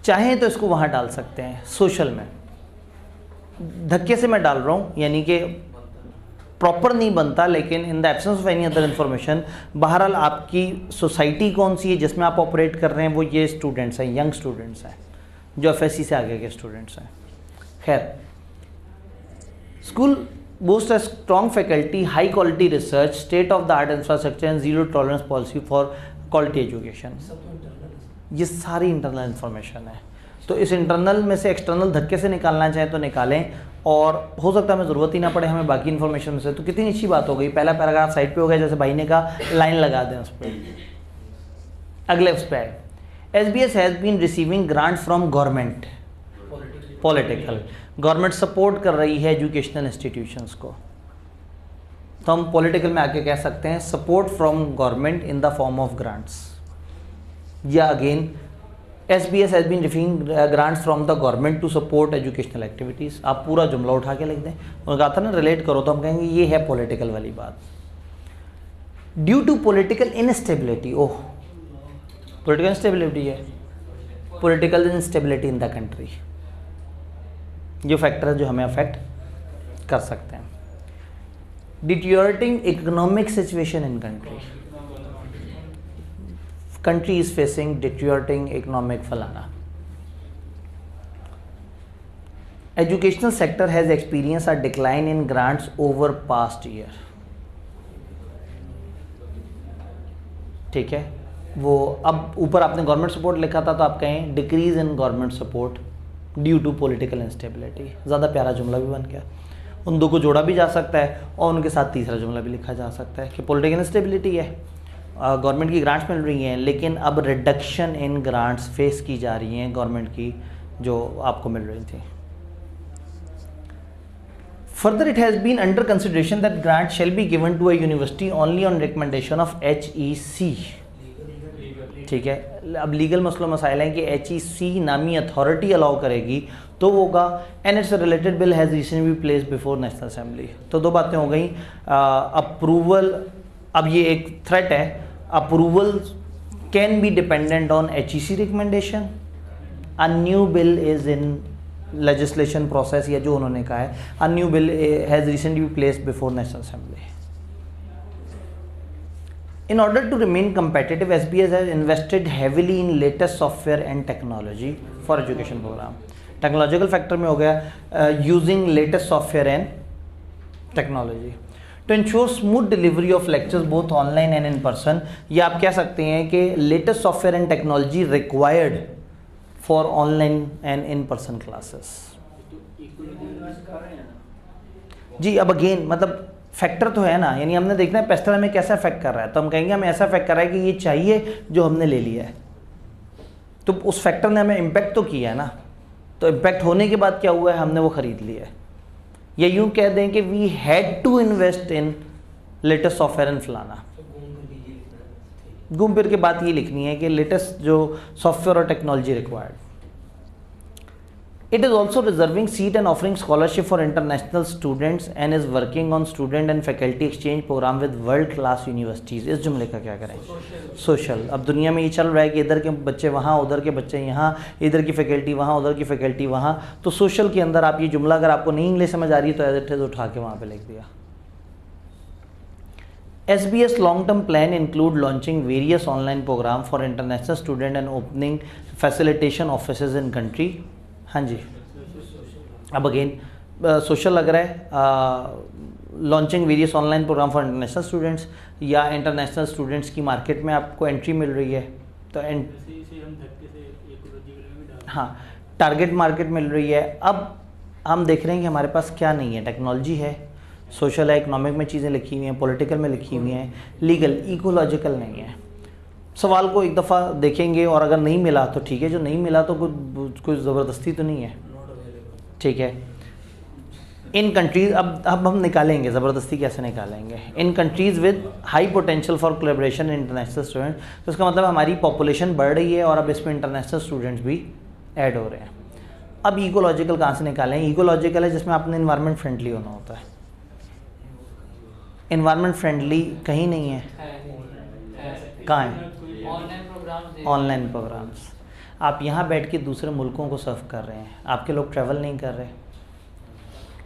चाहें तो इसको वहाँ डाल सकते हैं सोशल में। धक्के से मैं डाल रहा हूँ, यानी कि प्रॉपर नहीं बनता, लेकिन in the absence of any other information, बहरहाल आपकी सोसाइटी कौन सी है जिसमें आप ऑपरेट कर रहे हैं, वो ये स्टूडेंट्स हैं, यंग स्टूडेंट्स हैं, जो FSC से आगे के स्टूडेंट्स हैं। खैर, school boasts a strong faculty, high quality research, state of the art infrastructure and zero tolerance policy for quality education। ये सारी इंटरनल इन्फॉर्मेशन है। तो इस इंटरनल में से एक्सटर्नल धक्के से निकालना चाहें तो निकालें, और हो सकता है हमें ज़रूरत ही ना पड़े हमें बाकी इन्फॉर्मेशन में से। तो कितनी अच्छी बात हो गई, पहला पैराग्राफ साइड पे हो गया, जैसे भाई ने कहा लाइन लगा दें उस पर। अगले उस पर SBS has been receiving grant from government, political, government support कर रही है एजुकेशनल इंस्टीट्यूशंस को, तो हम पॉलिटिकल में आके कह सकते हैं support from government in the form of grants, या again SBS has been receiving grants from the government to support educational activities. आप पूरा जुमला उठा के लिख दें, उन्होंने कहा था ना रिलेट करो, तो हम कहेंगे ये है पॉलिटिकल वाली बात। Due to political instability, oh political instability है, political instability in the country, जो फैक्टर है जो हमें अफेक्ट कर सकते हैं। Deteriorating economic situation in country, country is facing deteriorating economic falana. Educational sector has experienced a decline in grants over past year. ठीक है, वो अब ऊपर आपने गवर्नमेंट सपोर्ट लिखा था तो आप कहें decrease in government support due to political instability. ज़्यादा प्यारा जुमला भी बन गया, उन दो को जोड़ा भी जा सकता है और उनके साथ तीसरा जुमला भी लिखा जा सकता है कि पॉलिटिकल इंस्टेबिलिटी है, गवर्नमेंट की ग्रांट्स मिल रही हैं लेकिन अब रिडक्शन इन ग्रांट्स फेस की जा रही हैं गवर्नमेंट की जो आपको मिल रही थी। Further it has been under consideration that grant shall be given to a university only on recommendation of HEC। ठीक है, अब लीगल मसलों मसाइल हैं कि HEC नामी अथॉरिटी अलाउ करेगी तो वो होगा, and it's related bill has recently be placed before national assembly. तो दो बातें हो गई, अप्रूवल, अब ये एक थ्रेट है, approval can be dependent on HEC recommendation, a new bill is in legislation process, या जो उन्होंने कहा है a new bill has recently be placed before national assembly. In order to remain competitive, SBS has invested heavily in latest software and technology for education program. Technological factor में हो गया using latest software and technology to ensure smooth delivery of lectures both online and in person. या आप कह सकते हैं कि latest software and technology required for online and in person classes. जी अब अगेन मतलब फैक्टर तो है ना, यानी हमने देखना है पेस्टल हमें कैसा अफेक्ट कर रहा है, तो हम कहेंगे हमें ऐसा अफेक्ट कर रहा है कि ये चाहिए जो हमने ले लिया है, तो उस फैक्टर ने हमें इम्पैक्ट तो किया है ना, तो इम्पैक्ट होने के बाद क्या हुआ है, हमने वो ख़रीद लिया है। या यूँ कह दें कि we had to invest in latest software and फलाना, घूम फिर के बात ये लिखनी है कि लेटेस्ट जो सॉफ्टवेयर और technology required. It is also reserving seat and offering scholarship for international students and is working on student and faculty exchange program with world class universities। इस जुमले का क्या करें, सोशल। अब दुनिया में ये चल रहा है कि इधर के बच्चे वहाँ, उधर के बच्चे यहाँ, इधर की फैकल्टी वहाँ, उधर की फैकल्टी वहाँ, तो सोशल के अंदर आप ये जुमला अगर आपको नहीं इंग्लिश समझ आ रही है तो एज इट इज उठा के वहाँ पे लिख दिया। SBS long term plan include launching various online program for international student and opening facilitation offices in country। हाँ जी, अब अगेन सोशल लग रहा है, launching various online program for international students, या इंटरनेशनल स्टूडेंट्स की मार्केट में आपको एंट्री मिल रही है, तो हाँ टारगेट मार्केट मिल रही है। अब हम देख रहे हैं कि हमारे पास क्या नहीं है, टेक्नोलॉजी है, सोशल है, इकोनॉमिक में चीज़ें लिखी हुई हैं, पॉलिटिकल में लिखी हुई हैं, लीगल इकोलॉजिकल नहीं है। सवाल को एक दफ़ा देखेंगे और अगर नहीं मिला तो ठीक है, जो नहीं मिला तो कोई ज़बरदस्ती तो नहीं है, ठीक है। इन कंट्रीज़ अब हम निकालेंगे, ज़बरदस्ती कैसे निकालेंगे, in countries with high potential for collaboration international student, तो इसका मतलब हमारी पॉपुलेशन बढ़ रही है और अब इसमें इंटरनेशनल स्टूडेंट्स भी ऐड हो रहे हैं। अब इकोलॉजिकल कहाँ से निकालें, इकोलॉजिकल है जिसमें आपने इन्वायरमेंट फ्रेंडली होना होता है, इन्वायरमेंट फ्रेंडली कहीं नहीं है, कहाँ है, ऑनलाइन प्रोग्राम्स। आप यहाँ बैठ के दूसरे मुल्कों को सर्व कर रहे हैं, आपके लोग ट्रैवल नहीं कर रहे,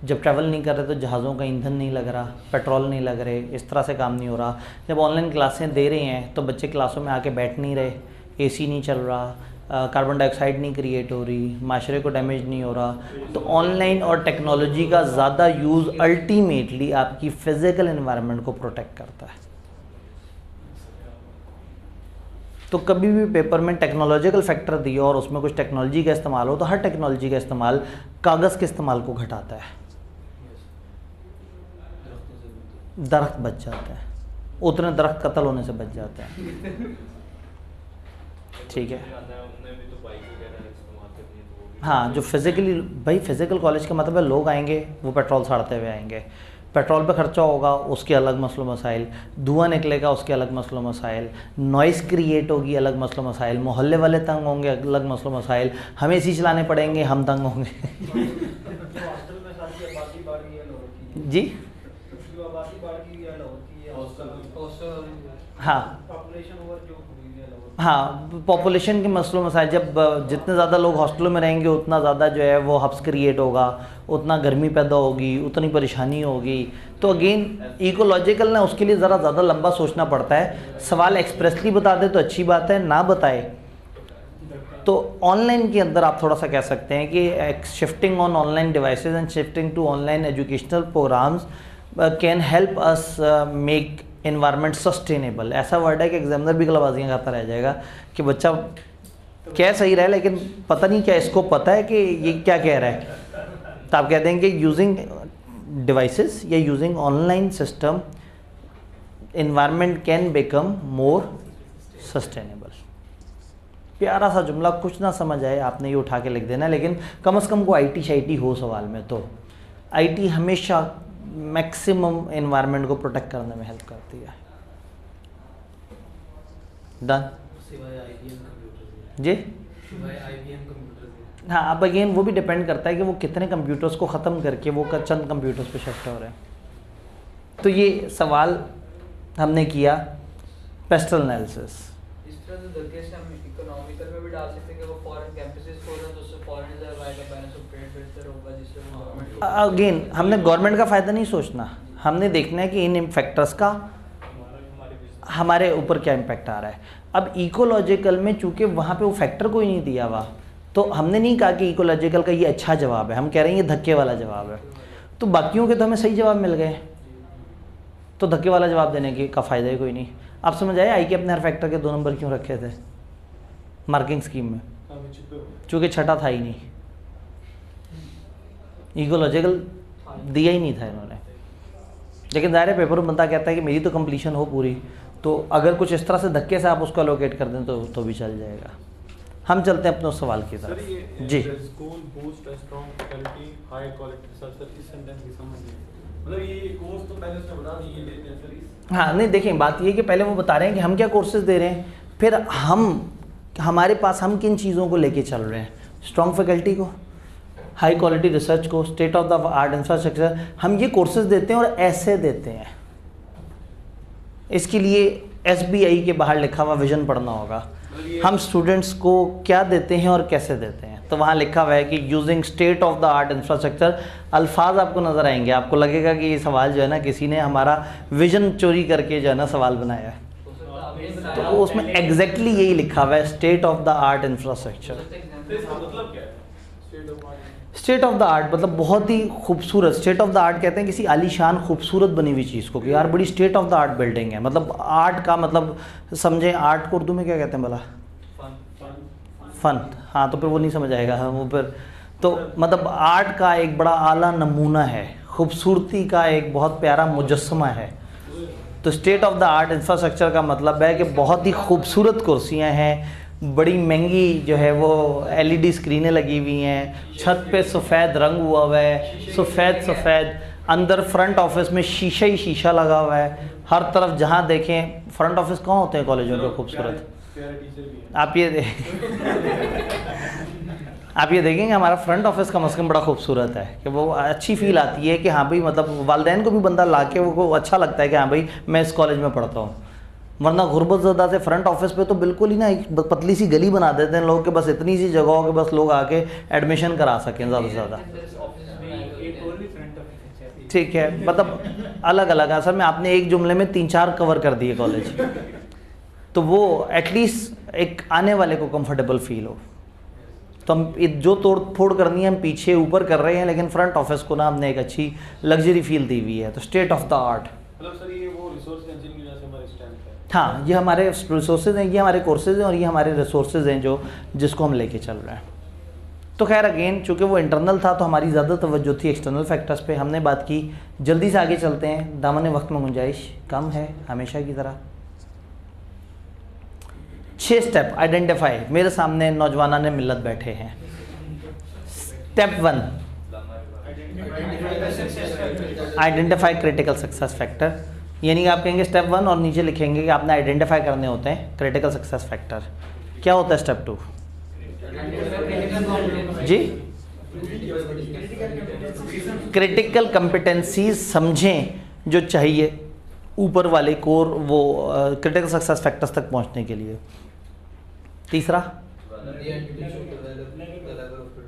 जब ट्रैवल नहीं कर रहे तो जहाज़ों का ईंधन नहीं लग रहा, पेट्रोल नहीं लग रहे, इस तरह से काम नहीं हो रहा। जब ऑनलाइन क्लासें दे रहे हैं तो बच्चे क्लासों में आके बैठ नहीं रहे, AC नहीं चल रहा, कार्बन डाइऑक्साइड नहीं क्रिएट हो रही, माशरे को डैमेज नहीं हो रहा। तो ऑनलाइन और टेक्नोलॉजी का ज़्यादा यूज़ अल्टीमेटली आपकी फ़िज़िकल एनवायरनमेंट को प्रोटेक्ट करता है। तो कभी भी पेपर में टेक्नोलॉजिकल फैक्टर दिया और उसमें कुछ टेक्नोलॉजी का इस्तेमाल हो तो हर टेक्नोलॉजी का इस्तेमाल कागज़ के इस्तेमाल को घटाता है, दरख्त बच जाते हैं, उतने दरख्त कत्ल होने से बच जाते हैं, ठीक है। हाँ, जो फिज़िकली, भाई फिज़िकल कॉलेज का मतलब है लोग आएंगे वो पेट्रोल साड़ते हुए आएंगे, पेट्रोल पे खर्चा होगा उसके अलग मसलो मसाइल, धुआं निकलेगा उसके अलग मसलो मसाइल, नॉइज़ क्रिएट होगी अलग मसलो मसाइल, मोहल्ले वाले तंग होंगे अलग मसलो मसाइल, हमें एसी चलाने पड़ेंगे हम तंग होंगे। हॉस्टल में सारी आबादी बढ़ गई है लोगों की, जी जो आबादी बढ़ गई है लोगों की, हॉस्टल हाँ पॉपुलेशन ओवर जो हुई है लोगों की। हाँ, पॉपुलेशन के मसलों मसाइल, जब जितने ज़्यादा लोग हॉस्टलों में रहेंगे उतना ज़्यादा जो है वो हब्स क्रिएट होगा, उतना गर्मी पैदा होगी, उतनी परेशानी होगी। तो अगेन इकोलॉजिकल ना उसके लिए ज़रा ज़्यादा लंबा सोचना पड़ता है। सवाल एक्सप्रेसली बता दे तो अच्छी बात है, ना बताए तो ऑनलाइन के अंदर आप थोड़ा सा कह सकते हैं कि shifting on online devices and shifting to online educational programs can help us make environment sustainable. ऐसा वर्ड है कि एग्जामिनर भी गलबाजियाँ खाता रह जाएगा कि बच्चा कह सही रहा है लेकिन पता नहीं क्या इसको पता है कि ये क्या कह रहा है। तो आप कह देंगे यूजिंग डिवाइसेस या using online system environment can become more sustainable. प्यारा सा जुमला, कुछ ना समझ आए आपने ये उठा के लिख देना, लेकिन कम से कम को आईटी शाईटी हो सवाल में। तो आईटी हमेशा मैक्सिमम एनवायरनमेंट को प्रोटेक्ट करने में हेल्प करती है। डन सिवाय आईबीएम कंप्यूटर जी। सिवाय आईबीएम कंप्यूटर हाँ, अब अगेन वो भी डिपेंड करता है कि वो कितने कंप्यूटर्स को ख़त्म करके वो चंद कंप्यूटर्स पे शिफ्ट हो रहे हैं। तो ये सवाल हमने किया पेस्टल एनालिसिस। इस तरह से धक्के से हम इकोनॉमिकल में भी डाल सकते हैं कि वो फॉरेन कैंपसेस खोल रहे हैं तो उससे फॉरेन रिजर्व आएगा, बैलेंस ऑफ ट्रेड बेहतर होगा, जिससे वो गवर्नमेंट अगेन हमने गवर्नमेंट का फ़ायदा नहीं सोचना, हमने देखना है कि इन फैक्टर्स का हमारे ऊपर क्या इम्पैक्ट आ रहा है। अब इकोलॉजिकल में चूंकि वहाँ पे वो फैक्टर कोई नहीं दिया हुआ, तो हमने नहीं कहा कि इकोलॉजिकल का ये अच्छा जवाब है, हम कह रहे हैं ये धक्के वाला जवाब है। तो बाकियों के तो हमें सही जवाब मिल गए, तो धक्के वाला जवाब देने की का फ़ायदा ही कोई नहीं। आप समझ आए आई के अपने हर फैक्टर के 2 नंबर क्यों रखे थे मार्किंग स्कीम में? चूँकि छठा था ही नहीं, इकोलॉजिकल दिया ही नहीं था इन्होंने। लेकिन ज़ाहिर है पेपर में बंदा कहता है कि मेरी तो कंप्लीशन हो पूरी, तो अगर कुछ इस तरह से धक्के से आप उसको एलोकेट कर दें तो भी चल जाएगा। हम चलते हैं अपने उस सवाल की तरफ। जी school boost strong faculty high quality research, sir इस सेंटेंस की समझ नहीं, मतलब ये कोर्स तो पहले से बता दिए देते हैं सर। हाँ नहीं, देखें बात ये कि पहले वो बता रहे हैं कि हम क्या कोर्सेज दे रहे हैं, फिर हमारे पास हम किन चीज़ों को लेके चल रहे हैं। स्ट्रॉन्ग फैकल्टी को, हाई क्वालिटी रिसर्च को, state of the art infrastructure, हम ये कोर्सेज देते हैं और ऐसे देते हैं। इसके लिए SBI के बाहर लिखा हुआ विजन पढ़ना होगा, हम स्टूडेंट्स को क्या देते हैं और कैसे देते हैं। तो वहाँ लिखा हुआ है कि using state of the art infrastructure, अल्फाज आपको नज़र आएंगे, आपको लगेगा कि ये सवाल जो है ना किसी ने हमारा विजन चोरी करके जो है ना सवाल बनाया है। तो उसमें एग्जैक्टली यही लिखा हुआ है, state of the art infrastructure. मतलब क्या है state of art? State of the art मतलब बहुत ही खूबसूरत। स्टेट ऑफ द आर्ट कहते हैं किसी आलीशान खूबसूरत बनी हुई चीज़ को, कि यार बड़ी state of the art building है। मतलब आर्ट का मतलब समझें, आर्ट को उर्दू में क्या कहते हैं भला? फन। हाँ, तो फिर वो नहीं समझ आएगा। हाँ, वो फिर तो मतलब आर्ट का एक बड़ा आला नमूना है, खूबसूरती का एक बहुत प्यारा मुजस्समा है। तो state of the art infrastructure का मतलब है कि बहुत ही खूबसूरत कुर्सियाँ हैं, बड़ी महंगी जो है वो LED स्क्रीनें लगी हुई हैं, छत पे सफ़ेद रंग हुआ हुआ है, सफ़ेद अंदर फ्रंट ऑफिस में शीशा ही शीशा लगा हुआ है हर तरफ। जहाँ देखें फ्रंट ऑफिस कहाँ होते हैं कॉलेजों के खूबसूरत, आप ये देखेंगे हमारा फ्रंट ऑफिस कम से कम बड़ा खूबसूरत है, कि वो अच्छी फील आती है कि हाँ भाई, मतलब वालिदैन को भी बंदा ला के वो अच्छा लगता है कि हाँ भाई मैं इस कॉलेज में पढ़ता हूँ। वरना गुर्बत ज़्यादा से फ्रंट ऑफिस पे तो बिल्कुल ही ना एक पतली सी गली बना देते हैं लोग के, बस इतनी सी जगह हो कि बस लोग आके एडमिशन करा सकें ज़्यादा से ज़्यादा। ठीक है, मतलब अलग अलग। असल में आपने एक जुमले में 3-4 कवर कर दिए कॉलेज, तो वो एटलीस्ट एक आने वाले को कंफर्टेबल फील हो। तो हम जो तोड़ फोड़ करनी है हम पीछे ऊपर कर रहे हैं, लेकिन फ्रंट ऑफिस को ना हमने एक अच्छी लग्जरी फील दी हुई है। तो स्टेट ऑफ द आर्ट, मतलब सर ये वो रिसोर्स इंजन की वजह से हमारे स्ट्रेंथ है। हाँ, ये हमारे रिसोर्सेज हैं, ये हमारे कोर्सेज हैं और ये हमारे रिसोर्सेज हैं जिसको हम लेके चल रहे हैं। तो खैर अगेन चूँकि वो इंटरनल था तो हमारी ज़्यादा तवज्जो थी एक्सटर्नल फैक्टर्स पे, हमने बात की। जल्दी से आगे चलते हैं, दामन वक्त में गुंजाइश कम है हमेशा की तरह। 6 स्टेप आइडेंटिफाई, मेरे सामने नौजवाना ने मिलत बैठे हैं। Step 1 identify critical success factor, यानी कि आप कहेंगे स्टेप 1 और नीचे लिखेंगे कि आपने आइडेंटिफाई करने होते हैं क्रिटिकल सक्सेस फैक्टर। क्या होता है स्टेप 2? जी, क्रिटिकल कंपिटेंसीज समझें जो चाहिए ऊपर वाले कोर वो क्रिटिकल सक्सेस फैक्टर्स तक पहुंचने के लिए। तीसरा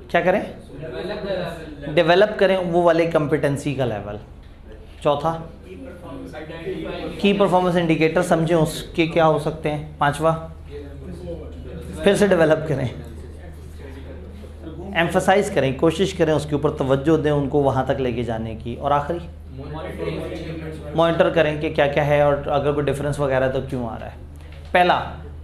क्या करें? डेवलप करें वो वाले कंपिटेंसी का लेवल। चौथा की परफॉर्मेंस इंडिकेटर समझें उसके क्या हो सकते हैं। पांचवा फिर से डेवलप करें, एम्फसाइज करें, कोशिश करें उसके ऊपर तवज्जो दें उनको वहाँ तक लेके जाने की। और आखिरी मॉनिटर करें कि क्या क्या है और अगर कोई डिफरेंस वगैरह तो क्यों आ रहा है। पहला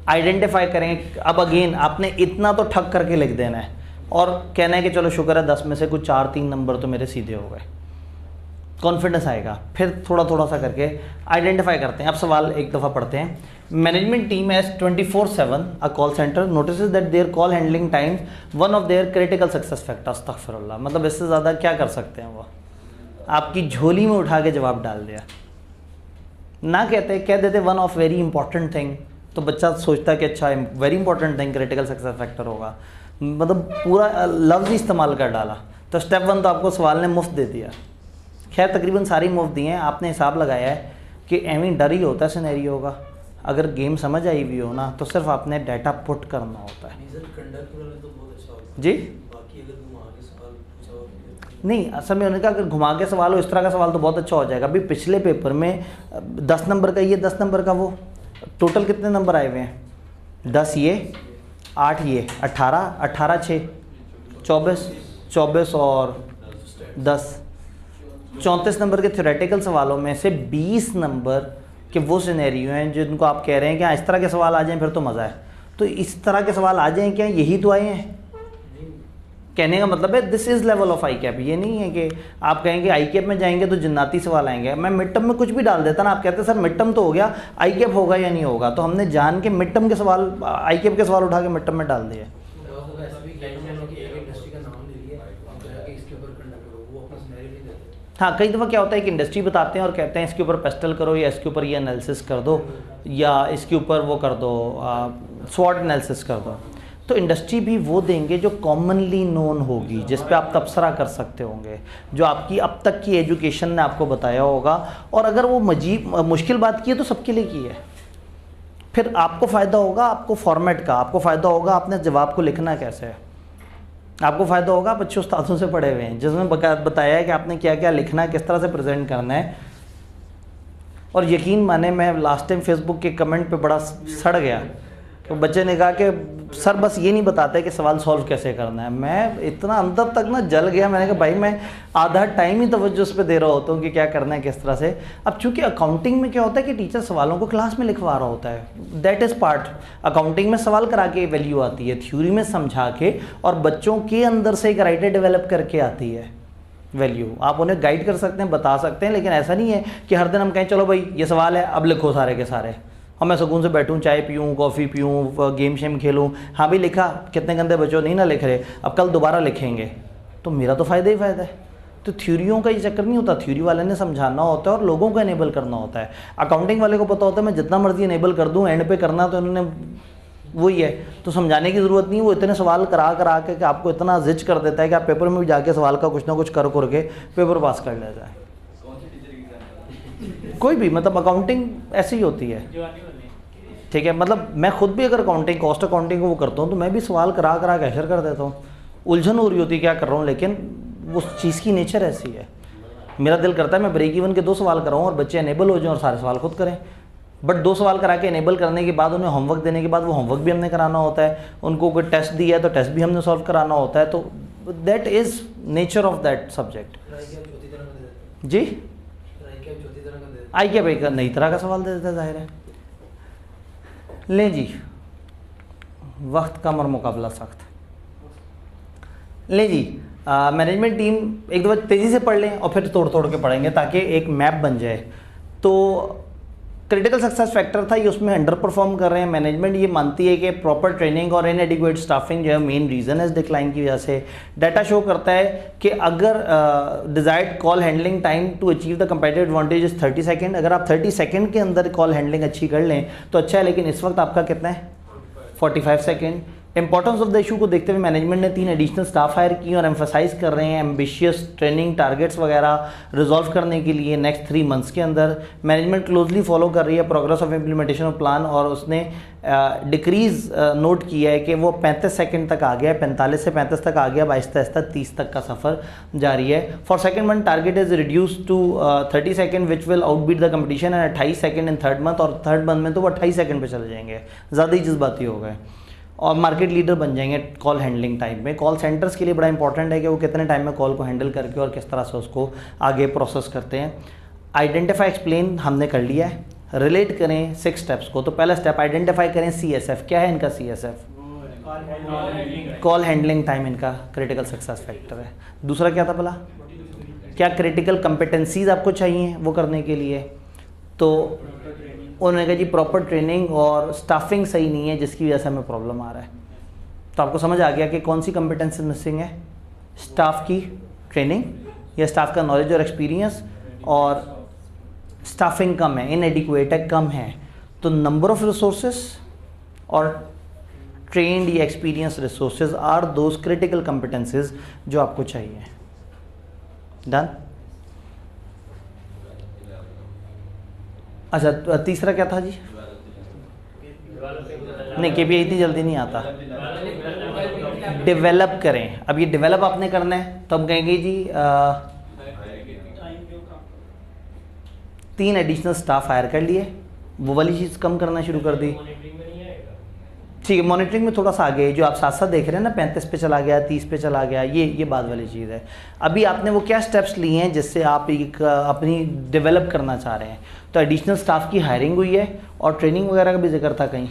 आइडेंटिफाई करें। अब अगेन आपने इतना तो ठग करके लिख देना है और कहना है कि चलो शुक्र है 10 में से कुछ 4-3 नंबर तो मेरे सीधे हो गए, कॉन्फिडेंस आएगा। फिर थोड़ा थोड़ा सा करके आइडेंटिफाई करते हैं। अब सवाल एक दफ़ा पढ़ते हैं। Management team as 24/7 a call centre notices that their call handling times one of their critical success factors. अस्तगफिरुल्लाह, मतलब इससे ज़्यादा क्या कर सकते हैं वो? आपकी झोली में उठा के जवाब डाल दिया। ना कह देते one of very important thing, तो बच्चा सोचता है कि अच्छा very important thing critical success factor होगा, मतलब पूरा लफ्ज़ ही इस्तेमाल कर डाला। तो स्टेप 1 तो आपको सवाल ने मुफ्त दे दिया। खैर तकरीबन सारी मुफ्त दी हैं, आपने हिसाब लगाया है कि एवं डर ही होता है सिनेरियो का। अगर गेम समझ आई हुई हो ना तो सिर्फ आपने डाटा पुट करना होता है। जी नहीं, असल में उन्होंने कहा अगर घुमा के सवाल हो इस तरह का सवाल तो बहुत अच्छा हो जाएगा। अभी पिछले पेपर में 10 नंबर का ये 10 नंबर का वो, टोटल कितने नंबर आए हुए हैं? 10 ये 8 ये 18 18 6 24 और 10 34 नंबर के थ्योरेटिकल सवालों में से 20 नंबर के वो सिनेरियो हैं जिनको आप कह रहे हैं कि हाँ इस तरह के सवाल आ जाएं फिर तो मज़ा है। तो इस तरह के सवाल आ जाएं क्या? यही तो आए हैं। कहने का मतलब है this is level of I cap. ये नहीं है कि आप कहेंगे आई कैप में जाएंगे तो जन्नाती सवाल आएंगे। मैं मिड टर्म में कुछ भी डाल देता ना, आप कहते हैं सर मिड टर्म तो हो गया, आई कैप होगा या नहीं होगा, तो हमने जान के मिड टर्म के सवाल आई कैप के सवाल उठा के मिड टर्म में डाल दिए। हाँ, कई दफ़ा क्या होता है कि इंडस्ट्री बताते हैं और कहते हैं इसके ऊपर पेस्टल करो या इसके ऊपर ये एनालिसिस कर दो या इसके ऊपर वो कर दो, स्वॉट एनालिसिस कर दो। तो इंडस्ट्री भी वो देंगे जो कॉमनली नोन होगी, जिस पे आप तबसरा कर सकते होंगे, जो आपकी अब तक की एजुकेशन ने आपको बताया होगा। और अगर वो मुश्किल बात की है तो सबके लिए की है। फिर आपको फ़ायदा होगा आपको फॉर्मेट का, आपको फ़ायदा होगा आपने जवाब को लिखना कैसे है, आपको फ़ायदा होगा आप अच्छे उस्तादों से पढ़े हुए हैं जिसमें बताया है कि आपने क्या क्या लिखना है, किस तरह से प्रेजेंट करना है। और यकीन माने मैं लास्ट टाइम फेसबुक के कमेंट पे बड़ा सड़ गया, तो बच्चे ने कहा कि सर बस ये नहीं बताते कि सवाल सॉल्व कैसे करना है। मैं इतना अंदर तक ना जल गया, मैंने कहा भाई मैं आधा टाइम ही तवज्जो उस पर दे रहा होता हूँ कि क्या करना है किस तरह से। अब चूंकि अकाउंटिंग में क्या होता है कि टीचर सवालों को क्लास में लिखवा रहा होता है, दैट इज़ पार्ट। अकाउंटिंग में सवाल करा के वैल्यू आती है, थ्योरी में समझा के और बच्चों के अंदर से एक राइटर डेवलप करके आती है वैल्यू। आप उन्हें गाइड कर सकते हैं, बता सकते हैं, लेकिन ऐसा नहीं है कि हर दिन हम कहें चलो भाई ये सवाल है अब लिखो सारे के सारे, और मैं सुकून से बैठूं चाय पीऊं कॉफ़ी पीऊं गेम शेम खेलूं। हाँ भी लिखा, कितने गंदे बच्चों नहीं ना लिख रहे, अब कल दोबारा लिखेंगे, तो मेरा तो फ़ायदा ही फ़ायदा है। तो थ्योरियों का ये चक्कर नहीं होता, थ्योरी वाले ने समझाना होता है और लोगों को इनेबल करना होता है। अकाउंटिंग वाले को पता होता है मैं जितना मर्जी इनेबल कर दूँ, एंड पे करना तो इन्होंने वही है, तो समझाने की ज़रूरत नहीं। वो इतने सवाल करा के कि आपको इतना जिच कर देता है कि आप पेपर में भी जाके सवाल का कुछ ना कुछ कर के पेपर पास कर लेता है। कोई भी, मतलब अकाउंटिंग ऐसी ही होती है, ठीक है। मतलब मैं खुद भी अगर अकाउंटिंग कॉस्ट अकाउंटिंग को वो करता हूँ तो मैं भी सवाल करा के हैशर कर देता हूँ, उलझन हो रही होती है क्या कर रहा हूँ, लेकिन उस चीज़ की नेचर ऐसी है। मेरा दिल करता है मैं ब्रेक इवन के 2 सवाल कराऊँ और बच्चे इनेबल हो जाएं और सारे सवाल खुद करें, बट 2 सवाल करा के इनेबल करने के बाद उन्हें होमवर्क देने के बाद वो होमवर्क भी हमने कराना होता है, उनको कोई टेस्ट दिया है तो टेस्ट भी हमने सॉल्व कराना होता है। तो that is nature of that subject. जी आई क्या भाई का नई तरह का सवाल दे देता है, जाहिर है। लें जी, वक्त कम और मुकाबला सख्त। लें जी, मैनेजमेंट टीम एक दफ़ा तेज़ी से पढ़ लें और फिर तोड़ के पढ़ेंगे ताकि एक मैप बन जाए। तो क्रिटिकल सक्सेस फैक्टर था ये, उसमें अंडर परफॉर्म कर रहे हैं। मैनेजमेंट ये मानती है कि प्रॉपर ट्रेनिंग और इनएडिक्वेट स्टाफिंग जो है मेन रीज़न है इस डिक्लाइन की वजह से। डाटा शो करता है कि अगर desired call handling time to achieve the competitive advantage is 30 second, अगर आप 30 सेकंड के अंदर कॉल हैंडलिंग अच्छी कर लें तो अच्छा है, लेकिन इस वक्त आपका कितना है 45 second. Importance of the issue को देखते हुए मैनेजमेंट ने 3 एडिशनल स्टाफ हायर की और एम्फसाइज कर रहे हैं एम्बिशियस ट्रेनिंग टारगेट्स वगैरह रिजॉल्व करने के लिए नेक्स्ट 3 मंथ्स के अंदर। मैनेजमेंट क्लोजली फॉलो कर रही है progress of implementation of plan और उसने डिक्रीज नोट किया है कि वो 35 सेकंड तक आ गया है, 45 से 35 तक आ गया, अब आहिस्ता आहिस्ता 30 तक का सफ़र जारी है। For second month target is reduce to 30 second which will outbeat the competition and 28 second in third month, और थर्ड मंथ में तो वो 28 सेकंड पे चले जाएंगे, ज़्यादा ही जज्बाती हो गए और मार्केट लीडर बन जाएंगे कॉल हैंडलिंग टाइम में। कॉल सेंटर्स के लिए बड़ा इंपॉर्टेंट है कि वो कितने टाइम में कॉल को हैंडल करके और किस तरह से उसको आगे प्रोसेस करते हैं। आइडेंटिफाई एक्सप्लेन हमने कर लिया है, रिलेट करें 6 स्टेप्स को। तो पहला स्टेप आइडेंटिफाई करें CSF, क्या है इनका CSF? कॉल हैंडलिंग टाइम इनका क्रिटिकल सक्सेस फैक्टर है। दूसरा क्या था भला? क्या क्रिटिकल कंपिटेंसीज आपको चाहिए वो करने के लिए? तो उन्होंने कहा जी प्रॉपर ट्रेनिंग और स्टाफिंग सही नहीं है जिसकी वजह से हमें प्रॉब्लम आ रहा है। तो आपको समझ आ गया कि कौन सी कंपिटेंसी मिसिंग है, स्टाफ की ट्रेनिंग या स्टाफ का नॉलेज और एक्सपीरियंस, और स्टाफिंग कम है, इनएडिक्वेट है, कम है। तो नंबर ऑफ रिसोर्सेज और ट्रेंड या experience resources are those critical competencies जो आपको चाहिए। डन? अच्छा तीसरा क्या था जी? नहीं KPI इतनी जल्दी नहीं आता, डेवलप करें। अब ये डेवलप आपने करना है तो हम कहेंगे जी 3 एडिशनल स्टाफ हायर कर लिए, वो वाली चीज़ कम करना शुरू कर दी। ठीक है, मॉनिटरिंग में थोड़ा सा आगे जो आप साथ साथ देख रहे हैं ना, 35 पे चला गया, 30 पे चला गया, ये बाद वाली चीज़ है। अभी आपने वो क्या स्टेप्स लिए हैं जिससे आप एक अपनी डेवलप करना चाह रहे हैं? तो एडिशनल स्टाफ की हायरिंग हुई है और ट्रेनिंग वगैरह का भी जिक्र था कहीं,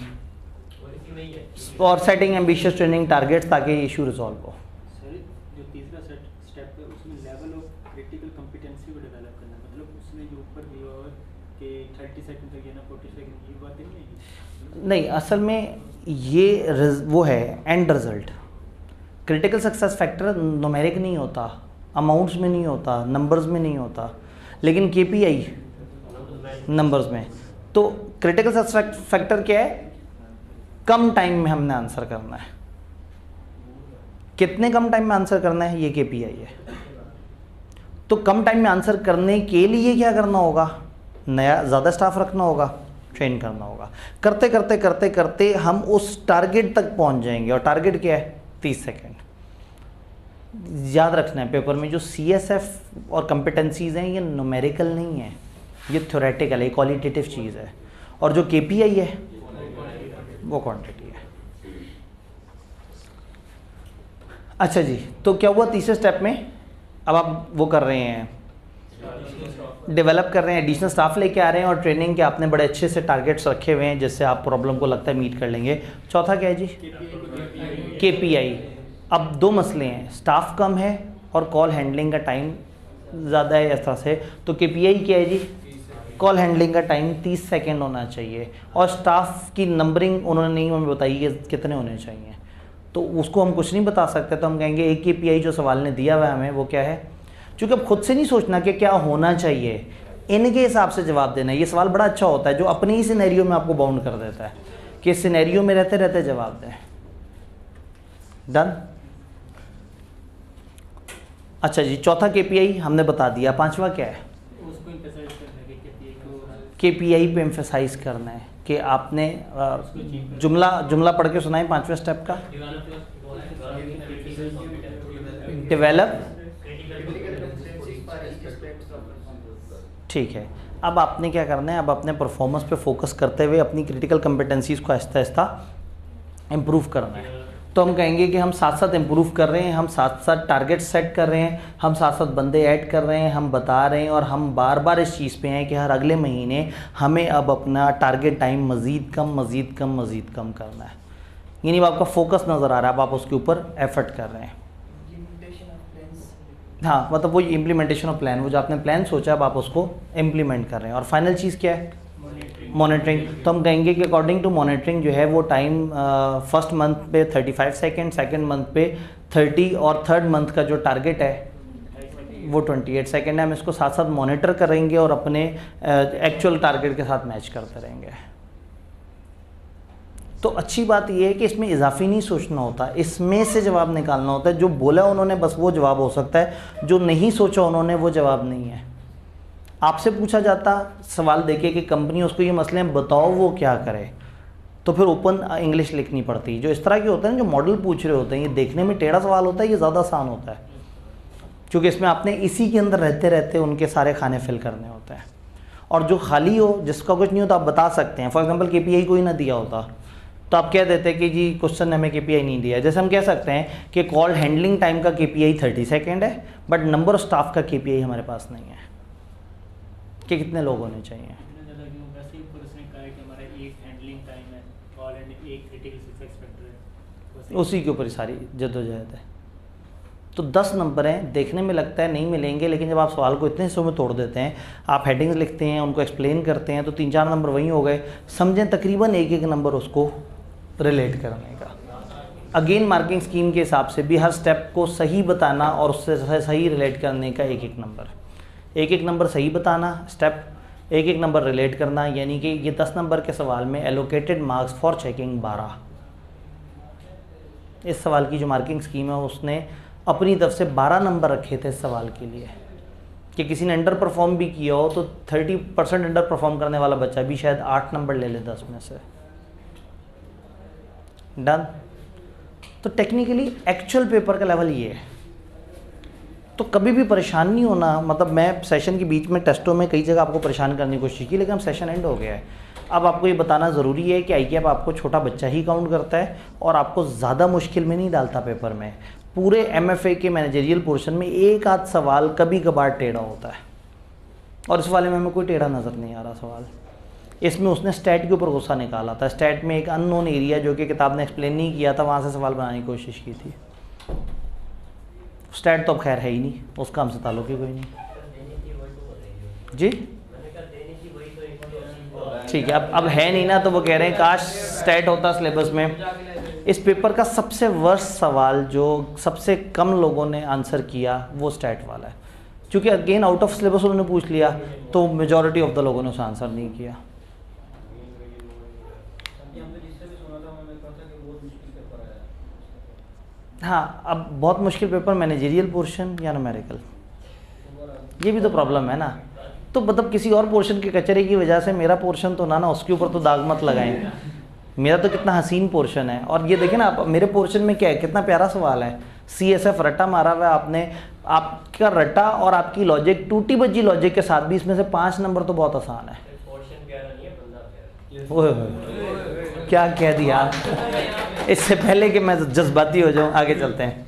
और सेटिंग एम्बिशियस ट्रेनिंग टारगेट्स ताकि ये इशू रिजॉल्व हो। सर जो तीसरा स्टेप है उसमें लेवल ऑफ क्रिटिकल कंपिटेंसी को डेवलप करना, मतलब उसमें जो ऊपर दिया हुआ है कि 30 सेकंड तक या ना 40 सेकंड, ये बात नहीं है। नहीं, असल में ये वो है and result. Critical success factor numeric नहीं होता, अमाउंट्स में नहीं होता, नंबर्स में नहीं होता, लेकिन KPI नंबर्स में। तो क्रिटिकल सक्सेस फैक्टर क्या है? कम टाइम में हमने आंसर करना है। कितने कम टाइम में आंसर करना है, ये KPI है। तो कम टाइम में आंसर करने के लिए क्या करना होगा? नया ज़्यादा स्टाफ रखना होगा, ट्रेन करना होगा। करते करते करते करते हम उस टारगेट तक पहुंच जाएंगे, और टारगेट क्या है? 30 सेकंड। याद रखना है पेपर में जो CSF और कंपिटेंसीज हैं ये न्यूमेरिकल नहीं है, ये थ्योरेटिकल है, क्वालिटेटिव चीज़ है, और जो KPI है वो क्वांटिटी है। अच्छा जी, तो क्या हुआ तीसरे स्टेप में? अब आप वो कर रहे हैं, डेवलप कर रहे हैं, एडिशनल स्टाफ लेके आ रहे हैं, और ट्रेनिंग के आपने बड़े अच्छे से टारगेट्स रखे हुए हैं जिससे आप प्रॉब्लम को लगता है मीट कर लेंगे। चौथा क्या है जी? KPI। अब 2 मसले हैं, स्टाफ कम है और कॉल हैंडलिंग का टाइम ज़्यादा है इस तरह से। तो KPI क्या है जी? कॉल हैंडलिंग का टाइम 30 सेकंड होना चाहिए, और स्टाफ की नंबरिंग उन्होंने नहीं हमें बताई कि कितने होने चाहिए, तो उसको हम कुछ नहीं बता सकते। तो हम कहेंगे एक KPI जो सवाल ने दिया हुआ है हमें वो क्या है? चूँकि अब खुद से नहीं सोचना कि क्या होना चाहिए, इनके हिसाब से जवाब देना है। ये सवाल बड़ा अच्छा होता है जो अपने ही सिनेरियो में आपको बाउंड कर देता है कि सिनेरियो में रहते रहते जवाब दें। डन? अच्छा जी, चौथा KPI हमने बता दिया। 5वां क्या है? उसको एम्फसाइज करना है कि KPI को KPI पे एम्फसाइज करना है कि आपने जुमला पढ़ के सुनाए 5वें स्टेप का। डेवलप, ठीक है। अब आपने क्या करना है? अब अपने परफॉर्मेंस पे फोकस करते हुए अपनी क्रिटिकल कंपिटेंसीज को आहिस्ता आहिस्ता इम्प्रूव करना है। तो हम कहेंगे कि हम साथ साथ इम्प्रूव कर रहे हैं, हम साथ साथ टारगेट सेट कर रहे हैं, हम साथ साथ बंदे ऐड कर रहे हैं, हम बता रहे हैं, और हम बार बार इस चीज़ पे हैं कि हर अगले महीने हमें अब अपना टारगेट टाइम मज़ीद कम करना है। यानी आपका फोकस नज़र आ रहा है, अब आप उसके ऊपर एफर्ट कर रहे हैं। हाँ, मतलब वो इम्प्लीमेंटेशन ऑफ प्लान, वो जो आपने प्लान सोचा अब आप उसको इम्प्लीमेंट कर रहे हैं। और फाइनल चीज़ क्या है? मॉनिटरिंग, तो हम कहेंगे कि अकॉर्डिंग टू मॉनिटरिंग जो है वो टाइम फर्स्ट मंथ पे 35 सेकेंड, सेकेंड मंथ पे 30 और थर्ड मंथ का जो टारगेट है वो 28 सेकेंड है। हम इसको साथ साथ मॉनिटर करेंगे और अपने एक्चुअल टारगेट के साथ मैच करते रहेंगे। तो अच्छी बात यह है कि इसमें इजाफी नहीं सोचना होता, इसमें से जवाब निकालना होता है। जो बोला उन्होंने बस वो जवाब हो सकता है, जो नहीं सोचा उन्होंने वो जवाब नहीं है। आपसे पूछा जाता सवाल देखिए कि कंपनी उसको ये मसले हैं बताओ वो क्या करे, तो फिर ओपन इंग्लिश लिखनी पड़ती है। जो इस तरह के होते हैं जो मॉडल पूछ रहे होते हैं, ये देखने में टेढ़ा सवाल होता है, ये ज़्यादा आसान होता है क्योंकि इसमें आपने इसी के अंदर रहते रहते उनके सारे खाने फिल करने होते हैं। और जो खाली हो जिसका कुछ नहीं होता आप बता सकते हैं। फॉर एग्जांपल KPI कोई ना दिया होता तो आप कह देते कि जी क्वेश्चन ने हमें KPI नहीं दिया। जैसे हम कह सकते हैं कि कॉल हैंडलिंग टाइम का KPI 30 सेकेंड है बट नंबर ऑफ स्टाफ का KPI हमारे पास नहीं है कि कितने लोग होने चाहिए। वैसे ही ऊपर उसने कहा है कि हमारा एक हैंडलिंग टाइम है कॉल एंड एक क्रिटिकल सक्सेस फैक्टर है, उसी के ऊपर ही सारी जद्दोजहद है। तो 10 नंबर हैं, देखने में लगता है नहीं मिलेंगे, लेकिन जब आप सवाल को इतने हिस्सों में तोड़ देते हैं, आप हेडिंग्स लिखते हैं, उनको एक्सप्लेन करते हैं, तो 3-4 नंबर वहीं हो गए। समझें तकरीबन एक नंबर उसको रिलेट करने का। अगेन मार्किंग स्कीम के हिसाब से भी हर स्टेप को सही बताना और उससे सही रिलेट करने का एक नंबर सही बताना, स्टेप एक नंबर रिलेट करना, यानी कि ये 10 नंबर के सवाल में एलोकेटेड मार्क्स फॉर चेकिंग 12। इस सवाल की जो मार्किंग स्कीम है उसने अपनी तरफ से 12 नंबर रखे थे इस सवाल के लिए कि किसी ने अंडर परफॉर्म भी किया हो तो 30% अंडर परफॉर्म करने वाला बच्चा भी शायद 8 नंबर ले ले 10 में से। डन। तो टेक्निकली एक्चुअल पेपर का लेवल ये है। तो कभी भी परेशान नहीं होना। मतलब मैं सेशन के बीच में टेस्टों में कई जगह आपको परेशान करने की कोशिश की, लेकिन अब सेशन एंड हो गया है। अब आपको ये बताना ज़रूरी है कि ICAP आपको छोटा बच्चा ही काउंट करता है और आपको ज़्यादा मुश्किल में नहीं डालता पेपर में। पूरे MFA के मैनेजरियल पोर्शन में एक आध सवाल कभी कभार टेढ़ा होता है और इस वाले में हमें कोई टेढ़ा नज़र नहीं आ रहा सवाल। इसमें उसने स्टैट के ऊपर गुस्सा निकाला था। स्टैट में एक अननोन एरिया जो कि किताब ने एक्सप्लेन नहीं किया था, वहाँ से सवाल बनाने की कोशिश की थी। स्टैट तो अब खैर है ही नहीं, उसका हमसे ताल्लुक ही कोई नहीं। जी ठीक है, अब है नहीं ना, तो वो कह रहे हैं काश स्टैट होता सिलेबस में। इस पेपर का सबसे वर्स्ट सवाल जो सबसे कम लोगों ने आंसर किया वो स्टैट वाला है, क्योंकि अगेन आउट ऑफ सिलेबस उन्होंने पूछ लिया तो मेजॉरिटी ऑफ द लोगों ने उसे आंसर नहीं किया। हाँ, अब बहुत मुश्किल पेपर मैनेजरियल पोर्शन या न्यूमेरिकल, ये भी तो प्रॉब्लम है ना। तो मतलब किसी और पोर्शन के कचरे की वजह से मेरा पोर्शन तो ना उसके ऊपर तो दाग मत लगाएं। मेरा तो कितना हसीन पोर्शन है। और ये देखें ना आप, मेरे पोर्शन में क्या है, कितना प्यारा सवाल है। CSF रट्टा मारा हुआ है आपने, आपका रट्टा और आपकी लॉजिक टूटी बज्जी लॉजिक के साथ भी इसमें से 5 नंबर तो बहुत आसान है। ओए क्या कह दिया इससे पहले कि मैं जज्बाती हो जाऊं। आगे चलते हैं।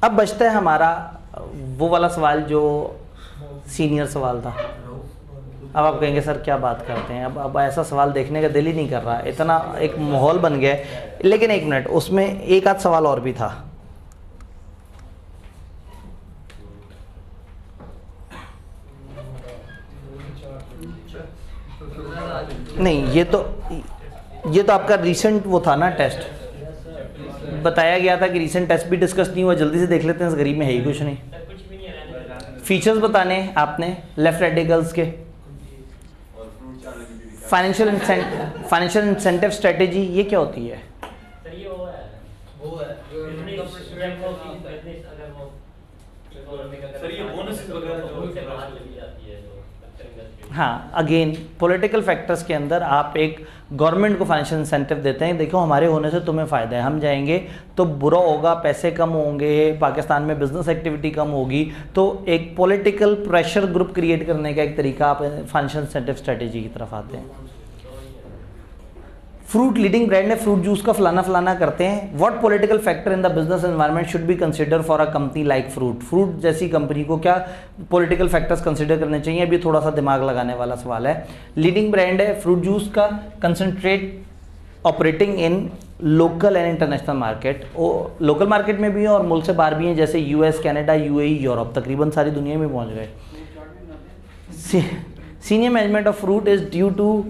अब बचता है हमारा वो वाला सवाल जो सीनियर सवाल था। अब आप कहेंगे सर क्या बात करते हैं, अब ऐसा सवाल देखने का दिल ही नहीं कर रहा, इतना एक माहौल बन गया है। लेकिन एक मिनट, उसमें एक आध सवाल और भी था। नहीं, ये तो आपका रीसेंट वो था ना टेस्ट, बताया गया था कि रीसेंट टेस्ट भी डिस्कस नहीं हुआ। जल्दी से देख लेते हैं, इस गरीब में है ही कुछ नहीं। फीचर्स बताने आपने लेफ्ट रेडिकल्स के, फाइनेंशियल इंसेंटिव स्ट्रेटेजी, ये क्या होती है? हाँ, अगेन पॉलिटिकल फैक्टर्स के अंदर आप एक गवर्नमेंट को फाइनेंशियल इंसेंटिव देते हैं, देखो हमारे होने से तुम्हें फ़ायदा है, हम जाएंगे तो बुरा होगा, पैसे कम होंगे, पाकिस्तान में बिजनेस एक्टिविटी कम होगी। तो एक पॉलिटिकल प्रेशर ग्रुप क्रिएट करने का एक तरीका आप फाइनेंशियल इंसेंटिव स्ट्रेटेजी की तरफ आते हैं। फ्रूट लीडिंग ब्रांड है, फ्रूट जूस का फलाना फलाना करते हैं। What political factor in the business environment should be consider for a company like fruit. Fruit जैसी कंपनी को क्या पॉलिटिकल फैक्टर्स कंसिडर करने चाहिए? अभी थोड़ा सा दिमाग लगाने वाला सवाल है। लीडिंग ब्रांड है फ्रूट जूस का, concentrate operating in local and international market. Local market में भी है और मुल्क से बाहर भी हैं, जैसे US, कनाडा, UAE, यूरोप, तकरीबन सारी दुनिया में पहुँच गए। Senior management of fruit is due to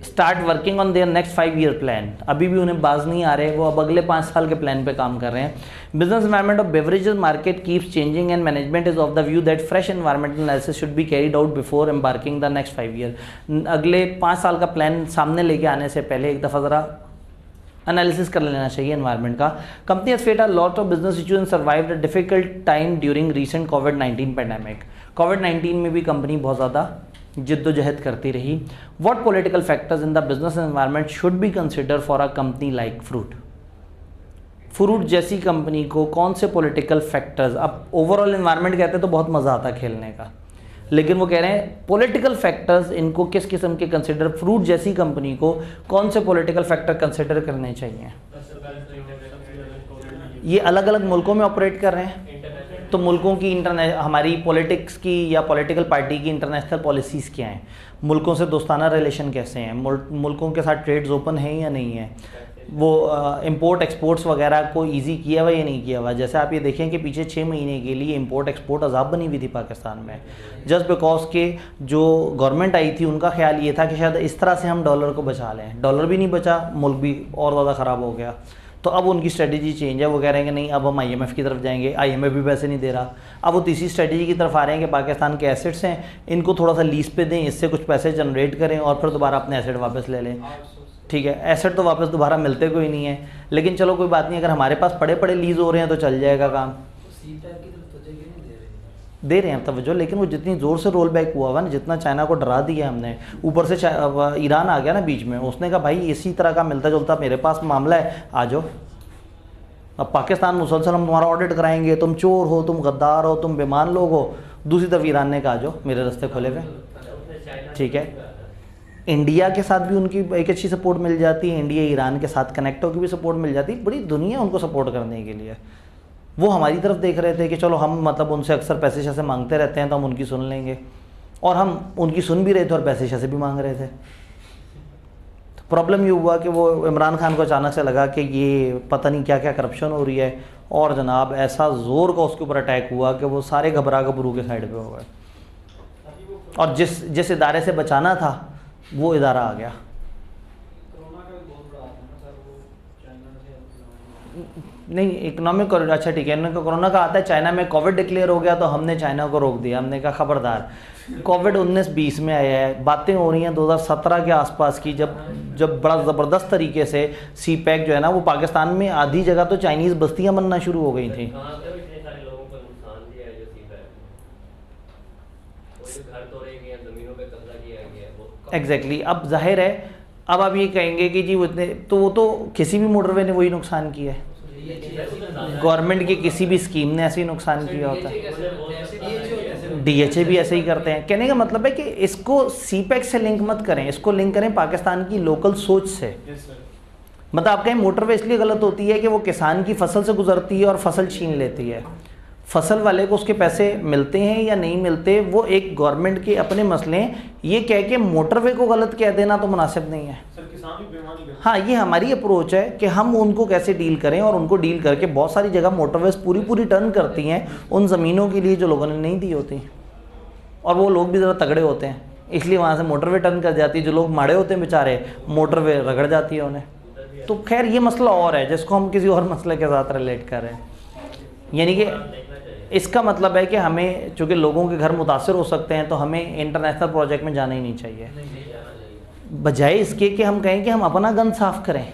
start working on their next 5 year plan. अभी भी उन्हें बाज नहीं आ रहे, वो अब अगले 5 साल के प्लान पे काम कर रहे हैं। Business environment of beverages market keeps changing and management is of the view that fresh environmental analysis should be carried out before embarking the next 5 year. अगले 5 साल का प्लान सामने लेके आने से पहले एक दफ़ा ज़रा एनालिसिस कर लेना चाहिए एनवायरनमेंट का। Company has faced a lot of business issues and survived a difficult time during recent कोविड-19 पैंडेमिक। कोविड-19 में भी कंपनी बहुत ज़्यादा जिद्दोजहद करती रही। What political factors in the business environment should be consider for a company like fruit. Fruit जैसी कंपनी को कौन से पॉलिटिकल फैक्टर्स, अब ओवरऑल एनवायरनमेंट कहते हैं तो बहुत मज़ा आता खेलने का, लेकिन वो कह रहे हैं पॉलिटिकल फैक्टर्स इनको किस किस्म के कंसिडर, फ्रूट जैसी कंपनी को कौन से पॉलिटिकल फैक्टर कंसिडर करने चाहिए। ये अलग अलग मुल्कों में ऑपरेट कर रहे हैं, तो मुल्कों की हमारी पॉलिटिक्स की या पॉलिटिकल पार्टी की इंटरनेशनल पॉलिसीज़ क्या हैं, मुल्कों से दोस्ताना रिलेशन कैसे हैं, मुल्कों के साथ ट्रेड्स ओपन है या नहीं है, वो इंपोर्ट एक्सपोर्ट्स वगैरह को इजी किया हुआ या नहीं किया हुआ। जैसे आप ये देखें कि पीछे 6 महीने के लिए इंपोर्ट एक्सपोर्ट अजाब बनी हुई थी पाकिस्तान में, जस्ट बिकॉज के जो गवर्नमेंट आई थी उनका ख्याल ये था कि शायद इस तरह से हम डॉलर को बचा लें। डॉलर भी नहीं बचा, मुल्क भी और ज़्यादा ख़राब हो गया। तो अब उनकी स्ट्रेटजी चेंज है, वो कह रहे हैं कि नहीं अब हम IMF की तरफ जाएंगे, IMF भी पैसे नहीं दे रहा। अब वो तीसरी स्ट्रेटजी की तरफ आ रहे हैं कि पाकिस्तान के एसेट्स हैं इनको थोड़ा सा लीज पे दें, इससे कुछ पैसे जनरेट करें और फिर दोबारा अपने एसेट वापस ले लें। ठीक है, एसेट तो वापस दोबारा मिलते कोई नहीं है, लेकिन चलो कोई बात नहीं, अगर हमारे पास पड़े पड़े लीज हो रहे हैं तो चल जाएगा काम। दे रहे हैं तवज्जो, लेकिन वो जितनी ज़ोर से रोल बैक हुआ ना, जितना चाइना को डरा दिया हमने, ऊपर से ईरान आ गया ना बीच में, उसने कहा भाई इसी तरह का मिलता जुलता मेरे पास मामला है, आ जाओ। अब पाकिस्तान मुसलसल हम तुम्हारा ऑडिट कराएंगे, तुम चोर हो, तुम गद्दार हो, तुम बेईमान लोग हो। दूसरी तरफ ईरान ने कहा आ जाओ, मेरे रास्ते खुले हुए। ठीक है, इंडिया के साथ भी उनकी एक अच्छी सपोर्ट मिल जाती है, इंडिया ईरान के साथ कनेक्ट होकर भी सपोर्ट मिल जाती है, बड़ी दुनिया उनको सपोर्ट करने के लिए। वो हमारी तरफ देख रहे थे कि चलो हम मतलब उनसे अक्सर पैसे शैसे मांगते रहते हैं तो हम उनकी सुन लेंगे, और हम उनकी सुन भी रहे थे और पैसे शैसे भी मांग रहे थे। तो प्रॉब्लम ये हुआ कि वो इमरान खान को अचानक से लगा कि ये पता नहीं क्या क्या करप्शन हो रही है, और जनाब ऐसा ज़ोर का उसके ऊपर अटैक हुआ कि वो सारे घबरा घबरू के साइड पे हो गए, और जिस इदारे से बचाना था वो इदारा आ गया। नहीं इकोनॉमिक कॉरिडोर, अच्छा ठीक है, इनका कोरोना का आता है, चाइना में कोविड डिक्लेयर हो गया तो हमने चाइना को रोक दिया। हमने कहा खबरदार, कोविड 19-20 में आया है, बातें हो रही हैं 2017 के आसपास की, जब बड़ा ज़बरदस्त तरीके से CPEC जो है ना, वो पाकिस्तान में आधी जगह तो चाइनीज़ बस्तियां बनना शुरू हो गई थी। एग्जैक्टली अब जाहिर है, अब आप ये कहेंगे कि जी वो इतने, तो वो तो किसी भी मोटरवे ने वही नुकसान किया है, गवर्नमेंट की किसी भी स्कीम ने ऐसे ही नुकसान किया होता है। DHA भी ऐसे ही करते हैं। कहने का मतलब है कि इसको CPEC से लिंक मत करें, इसको लिंक करें पाकिस्तान की लोकल सोच से। मतलब आप कहें मोटरवे इसलिए गलत होती है कि वो किसान की फसल से गुजरती है और फसल छीन लेती है, फसल वाले को उसके पैसे मिलते हैं या नहीं मिलते वो एक गवर्नमेंट के अपने मसले हैं। ये कह के मोटरवे को गलत कह देना तो मुनासिब नहीं है। हाँ, ये हमारी अप्रोच है कि हम उनको कैसे डील करें, और उनको डील करके बहुत सारी जगह मोटरवेज पूरी टर्न करती हैं उन ज़मीनों के लिए जो लोगों ने नहीं दी होती, और वो लोग भी ज़रा तगड़े होते हैं इसलिए वहाँ से मोटरवे टर्न कर जाती है। जो लोग माड़े होते हैं बेचारे, मोटरवे रगड़ जाती है उन्हें। तो खैर ये मसला और है जिसको हम किसी और मसले के साथ रिलेट कर रहे हैं। यानी कि इसका मतलब है कि हमें, चूँकि लोगों के घर मुतासर हो सकते हैं, तो हमें इंटरनेशनल प्रोजेक्ट में जाना ही नहीं चाहिए, बजाय इसके कि हम कहें कि हम अपना गन साफ़ करें।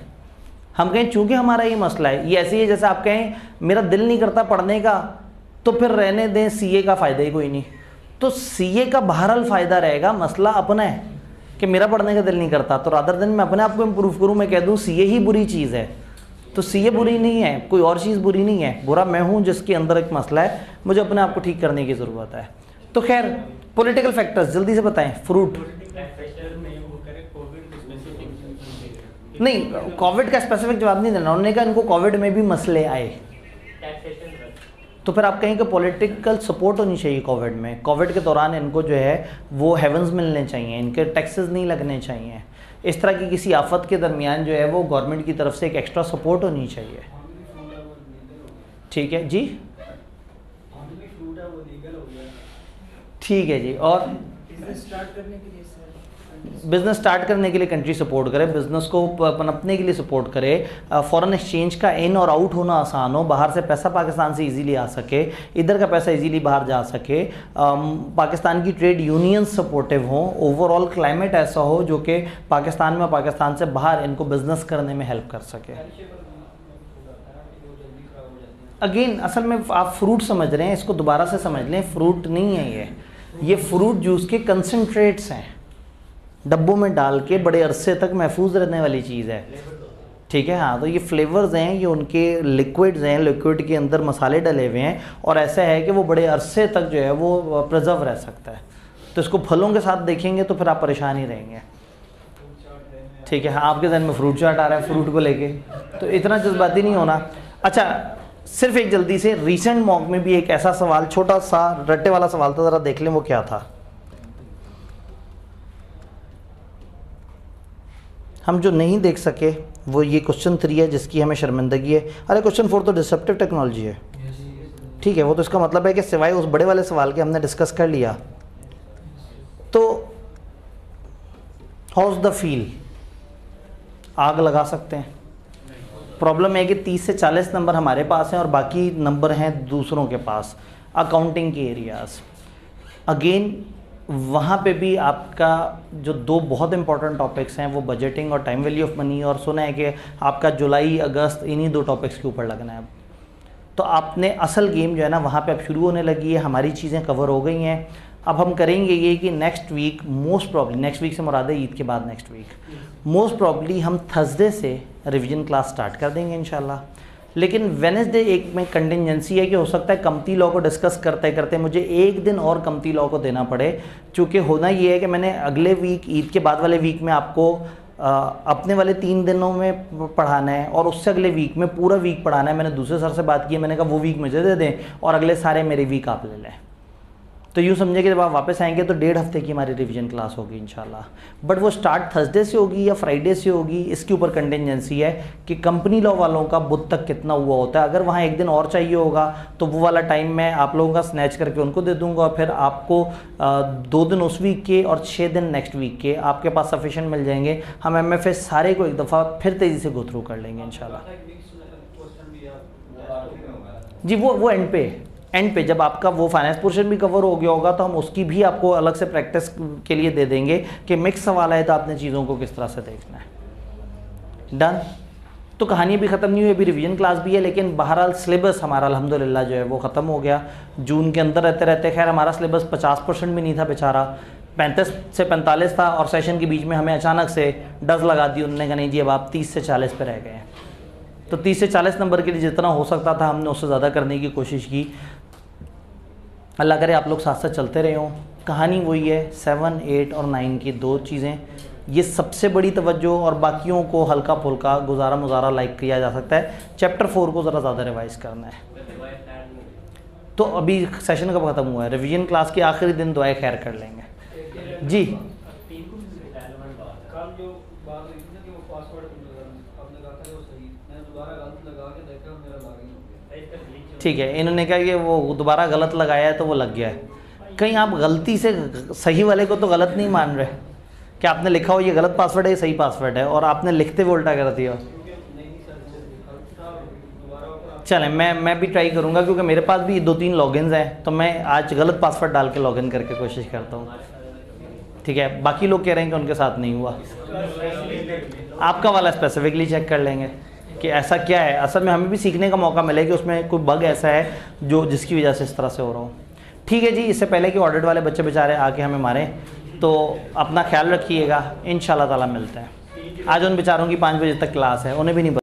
हम कहें चूँकि हमारा ये मसला है, ये ऐसे ही है जैसे आप कहें मेरा दिल नहीं करता पढ़ने का, तो फिर रहने दें, CA का फ़ायदा ही कोई नहीं। तो CA का बहरहाल फ़ायदा रहेगा, मसला अपना है कि मेरा पढ़ने का दिल नहीं करता, तो रादर दिन मैं अपने आप को इम्प्रूव करूँ, मैं कह दूँ CA ही बुरी चीज़ है, तो CA बुरी नहीं है, कोई और चीज़ बुरी नहीं है, बुरा मैं हूँ जिसके अंदर एक मसला है, मुझे अपने आप को ठीक करने की ज़रूरत है। तो खैर पॉलिटिकल फैक्टर्स जल्दी से बताएं। फ्रूट नहीं, कोविड का स्पेसिफिक जवाब नहीं देना, उन्होंने कहा इनको कोविड में भी मसले आए, तो फिर आप कहें कि पॉलिटिकल सपोर्ट होनी चाहिए कोविड में। कोविड के दौरान इनको जो है वो हेवंस मिलने चाहिए, इनके टैक्सेस नहीं लगने चाहिए। इस तरह की किसी आफत के दरमियान जो है वो गवर्नमेंट की तरफ से एक एक्स्ट्रा सपोर्ट होनी चाहिए। ठीक है जी, ठीक है जी। और बिजनेस स्टार्ट करने के लिए सर बिज़नेस स्टार्ट करने के लिए कंट्री सपोर्ट करे, बिज़नेस को पनपने के लिए सपोर्ट करे, फॉरेन एक्सचेंज का इन और आउट होना आसान हो, बाहर से पैसा पाकिस्तान से इजीली आ सके, इधर का पैसा इजीली बाहर जा सके, पाकिस्तान की ट्रेड यूनियन सपोर्टिव हो, ओवरऑल क्लाइमेट ऐसा हो जो कि पाकिस्तान में पाकिस्तान से बाहर इनको बिज़नेस करने में हेल्प कर सके। अगेन असल में आप फ्रूट समझ रहे हैं, इसको दोबारा से समझ लें, फ्रूट नहीं है ये फ्रूट जूस के कंसनट्रेट्स हैं, डब्बों में डाल के बड़े अरसे तक महफूज रहने वाली चीज़ है, ठीक है। हाँ, तो ये फ्लेवर्स हैं, ये उनके लिक्विड्स हैं, लिक्विड के अंदर मसाले डले हुए हैं और ऐसा है कि वो बड़े अरसे तक जो है वो प्रिजर्व रह सकता है। तो इसको फलों के साथ देखेंगे तो फिर आप परेशान ही रहेंगे, ठीक है। हाँ, आपके जहन में फ्रूट चाट आ रहा है फ्रूट को लेके, तो इतना जज्बाती नहीं होना। अच्छा, सिर्फ एक जल्दी से रिसेंट मॉक में भी एक ऐसा सवाल, छोटा सा रट्टे वाला सवाल था, ज़रा देख लें वो क्या था। हम जो नहीं देख सके वो ये क्वेश्चन 3 है जिसकी हमें शर्मिंदगी है। अरे क्वेश्चन 4 तो डिसरप्टिव टेक्नोलॉजी है, ठीक है। वो तो इसका मतलब है कि सिवाय उस बड़े वाले सवाल के हमने डिस्कस कर लिया। तो हाउस द फील, आग लगा सकते हैं। प्रॉब्लम है कि 30 से 40 नंबर हमारे पास हैं और बाकी नंबर हैं दूसरों के पास, अकाउंटिंग के एरियाज़। अगेन वहाँ पे भी आपका जो 2 बहुत इंपॉर्टेंट टॉपिक्स हैं वो बजटिंग और टाइम वैल्यू ऑफ मनी, और सुना है कि आपका जुलाई अगस्त इन्हीं 2 टॉपिक्स के ऊपर लगना है। अब तो आपने असल गेम जो है ना वहाँ पे अब शुरू होने लगी है, हमारी चीज़ें कवर हो गई हैं। अब हम करेंगे ये कि next week most probably, next week से मुराद है ईद के बाद नेक्स्ट वीक, मोस्ट प्रॉब्ली हम थर्सडे से रिवीजन क्लास स्टार्ट कर देंगे इंशाल्लाह। लेकिन वेडनेसडे एक में कंटिजेंसी है कि हो सकता है कमती लॉ को डिस्कस करते करते मुझे एक दिन और कमती लॉ को देना पड़े, चूँकि होना ये है कि मैंने अगले वीक ईद के बाद वाले वीक में आपको अपने वाले 3 दिनों में पढ़ाना है और उससे अगले वीक में पूरा वीक पढ़ाना है। मैंने दूसरे सर से बात की है, मैंने कहा वो वीक मुझे दे दें और अगले सारे मेरे वीक आप ले लें। तो यूँ समझे कि जब आप वापस आएंगे तो 1.5 हफ्ते की हमारी रिवीजन क्लास होगी इंशाल्लाह। बट वो स्टार्ट थर्सडे से होगी या फ्राइडे से होगी, इसके ऊपर कंटिजेंसी है कि कंपनी लॉ वालों का बुध तक कितना हुआ होता है। अगर वहाँ एक दिन और चाहिए होगा तो वो वाला टाइम मैं आप लोगों का स्नैच करके उनको दे दूँगा और फिर आपको 2 दिन उस वीक के और 6 दिन नेक्स्ट वीक के आपके पास सफिशेंट मिल जाएंगे। हम MFA सारे को एक दफ़ा फिर तेज़ी से गो थ्रू कर लेंगे इंशाल्लाह। जी वो एंड पे जब आपका वो फाइनेंस पोर्शन भी कवर हो गया होगा तो हम उसकी भी आपको अलग से प्रैक्टिस के लिए दे देंगे कि मिक्स सवाल है तो आपने चीज़ों को किस तरह से देखना है। डन। तो कहानी भी ख़त्म नहीं हुई, अभी रिवीजन क्लास भी है, लेकिन बहरहाल सिलेबस हमारा अल्हम्दुलिल्लाह जो है वो ख़त्म हो गया जून के अंदर रहते रहते। खैर हमारा सिलेबस 50% भी नहीं था बेचारा, 35 से 45 था और सेशन के बीच में हमें अचानक से डज लगा दी। उन्होंने कहा नहीं जी अब आप 30 से 40 पे रह गए हैं। तो 30 से 40 नंबर के लिए जितना हो सकता था हमने उससे ज़्यादा करने की कोशिश की। अल्लाह करे आप लोग साथ साथ चलते रहे हों। कहानी वही है 7, 8 और 9 की 2 चीज़ें, ये सबसे बड़ी तवज्जो, और बाकियों को हल्का फुल्का गुजारा मुजारा लाइक किया जा सकता है। चैप्टर 4 को ज़रा ज़्यादा रिवाइज़ करना है। तो अभी सेशन कब ख़त्म हुआ है? रिवीजन क्लास के आखिरी दिन दुआए खैर कर लेंगे जी। ठीक है, इन्होंने कहा कि वो दोबारा गलत लगाया है तो वो लग गया है। कहीं आप गलती से सही वाले को तो गलत नहीं मान रहे कि आपने लिखा हो ये गलत पासवर्ड है, ये सही पासवर्ड है, और आपने लिखते हुए उल्टा कर दिया। चलें मैं भी ट्राई करूँगा क्योंकि मेरे पास भी 2-3 लॉगिन्स हैं, तो मैं आज गलत पासवर्ड डाल के लॉगिन करके कोशिश करता हूँ। ठीक है, बाकी लोग कह रहे हैं कि उनके साथ नहीं हुआ। आपका वाला स्पेसिफिकली चेक कर लेंगे कि ऐसा क्या है। असल में हमें भी सीखने का मौका मिले कि उसमें कोई बग ऐसा है जो जिसकी वजह से इस तरह से हो रहा हो। ठीक है जी, इससे पहले कि ऑडिट वाले बच्चे बेचारे आके हमें मारें, तो अपना ख्याल रखिएगा। इंशाल्लाह ताला मिलते हैं। आज उन बेचारों की 5 बजे तक क्लास है, उन्हें भी नहीं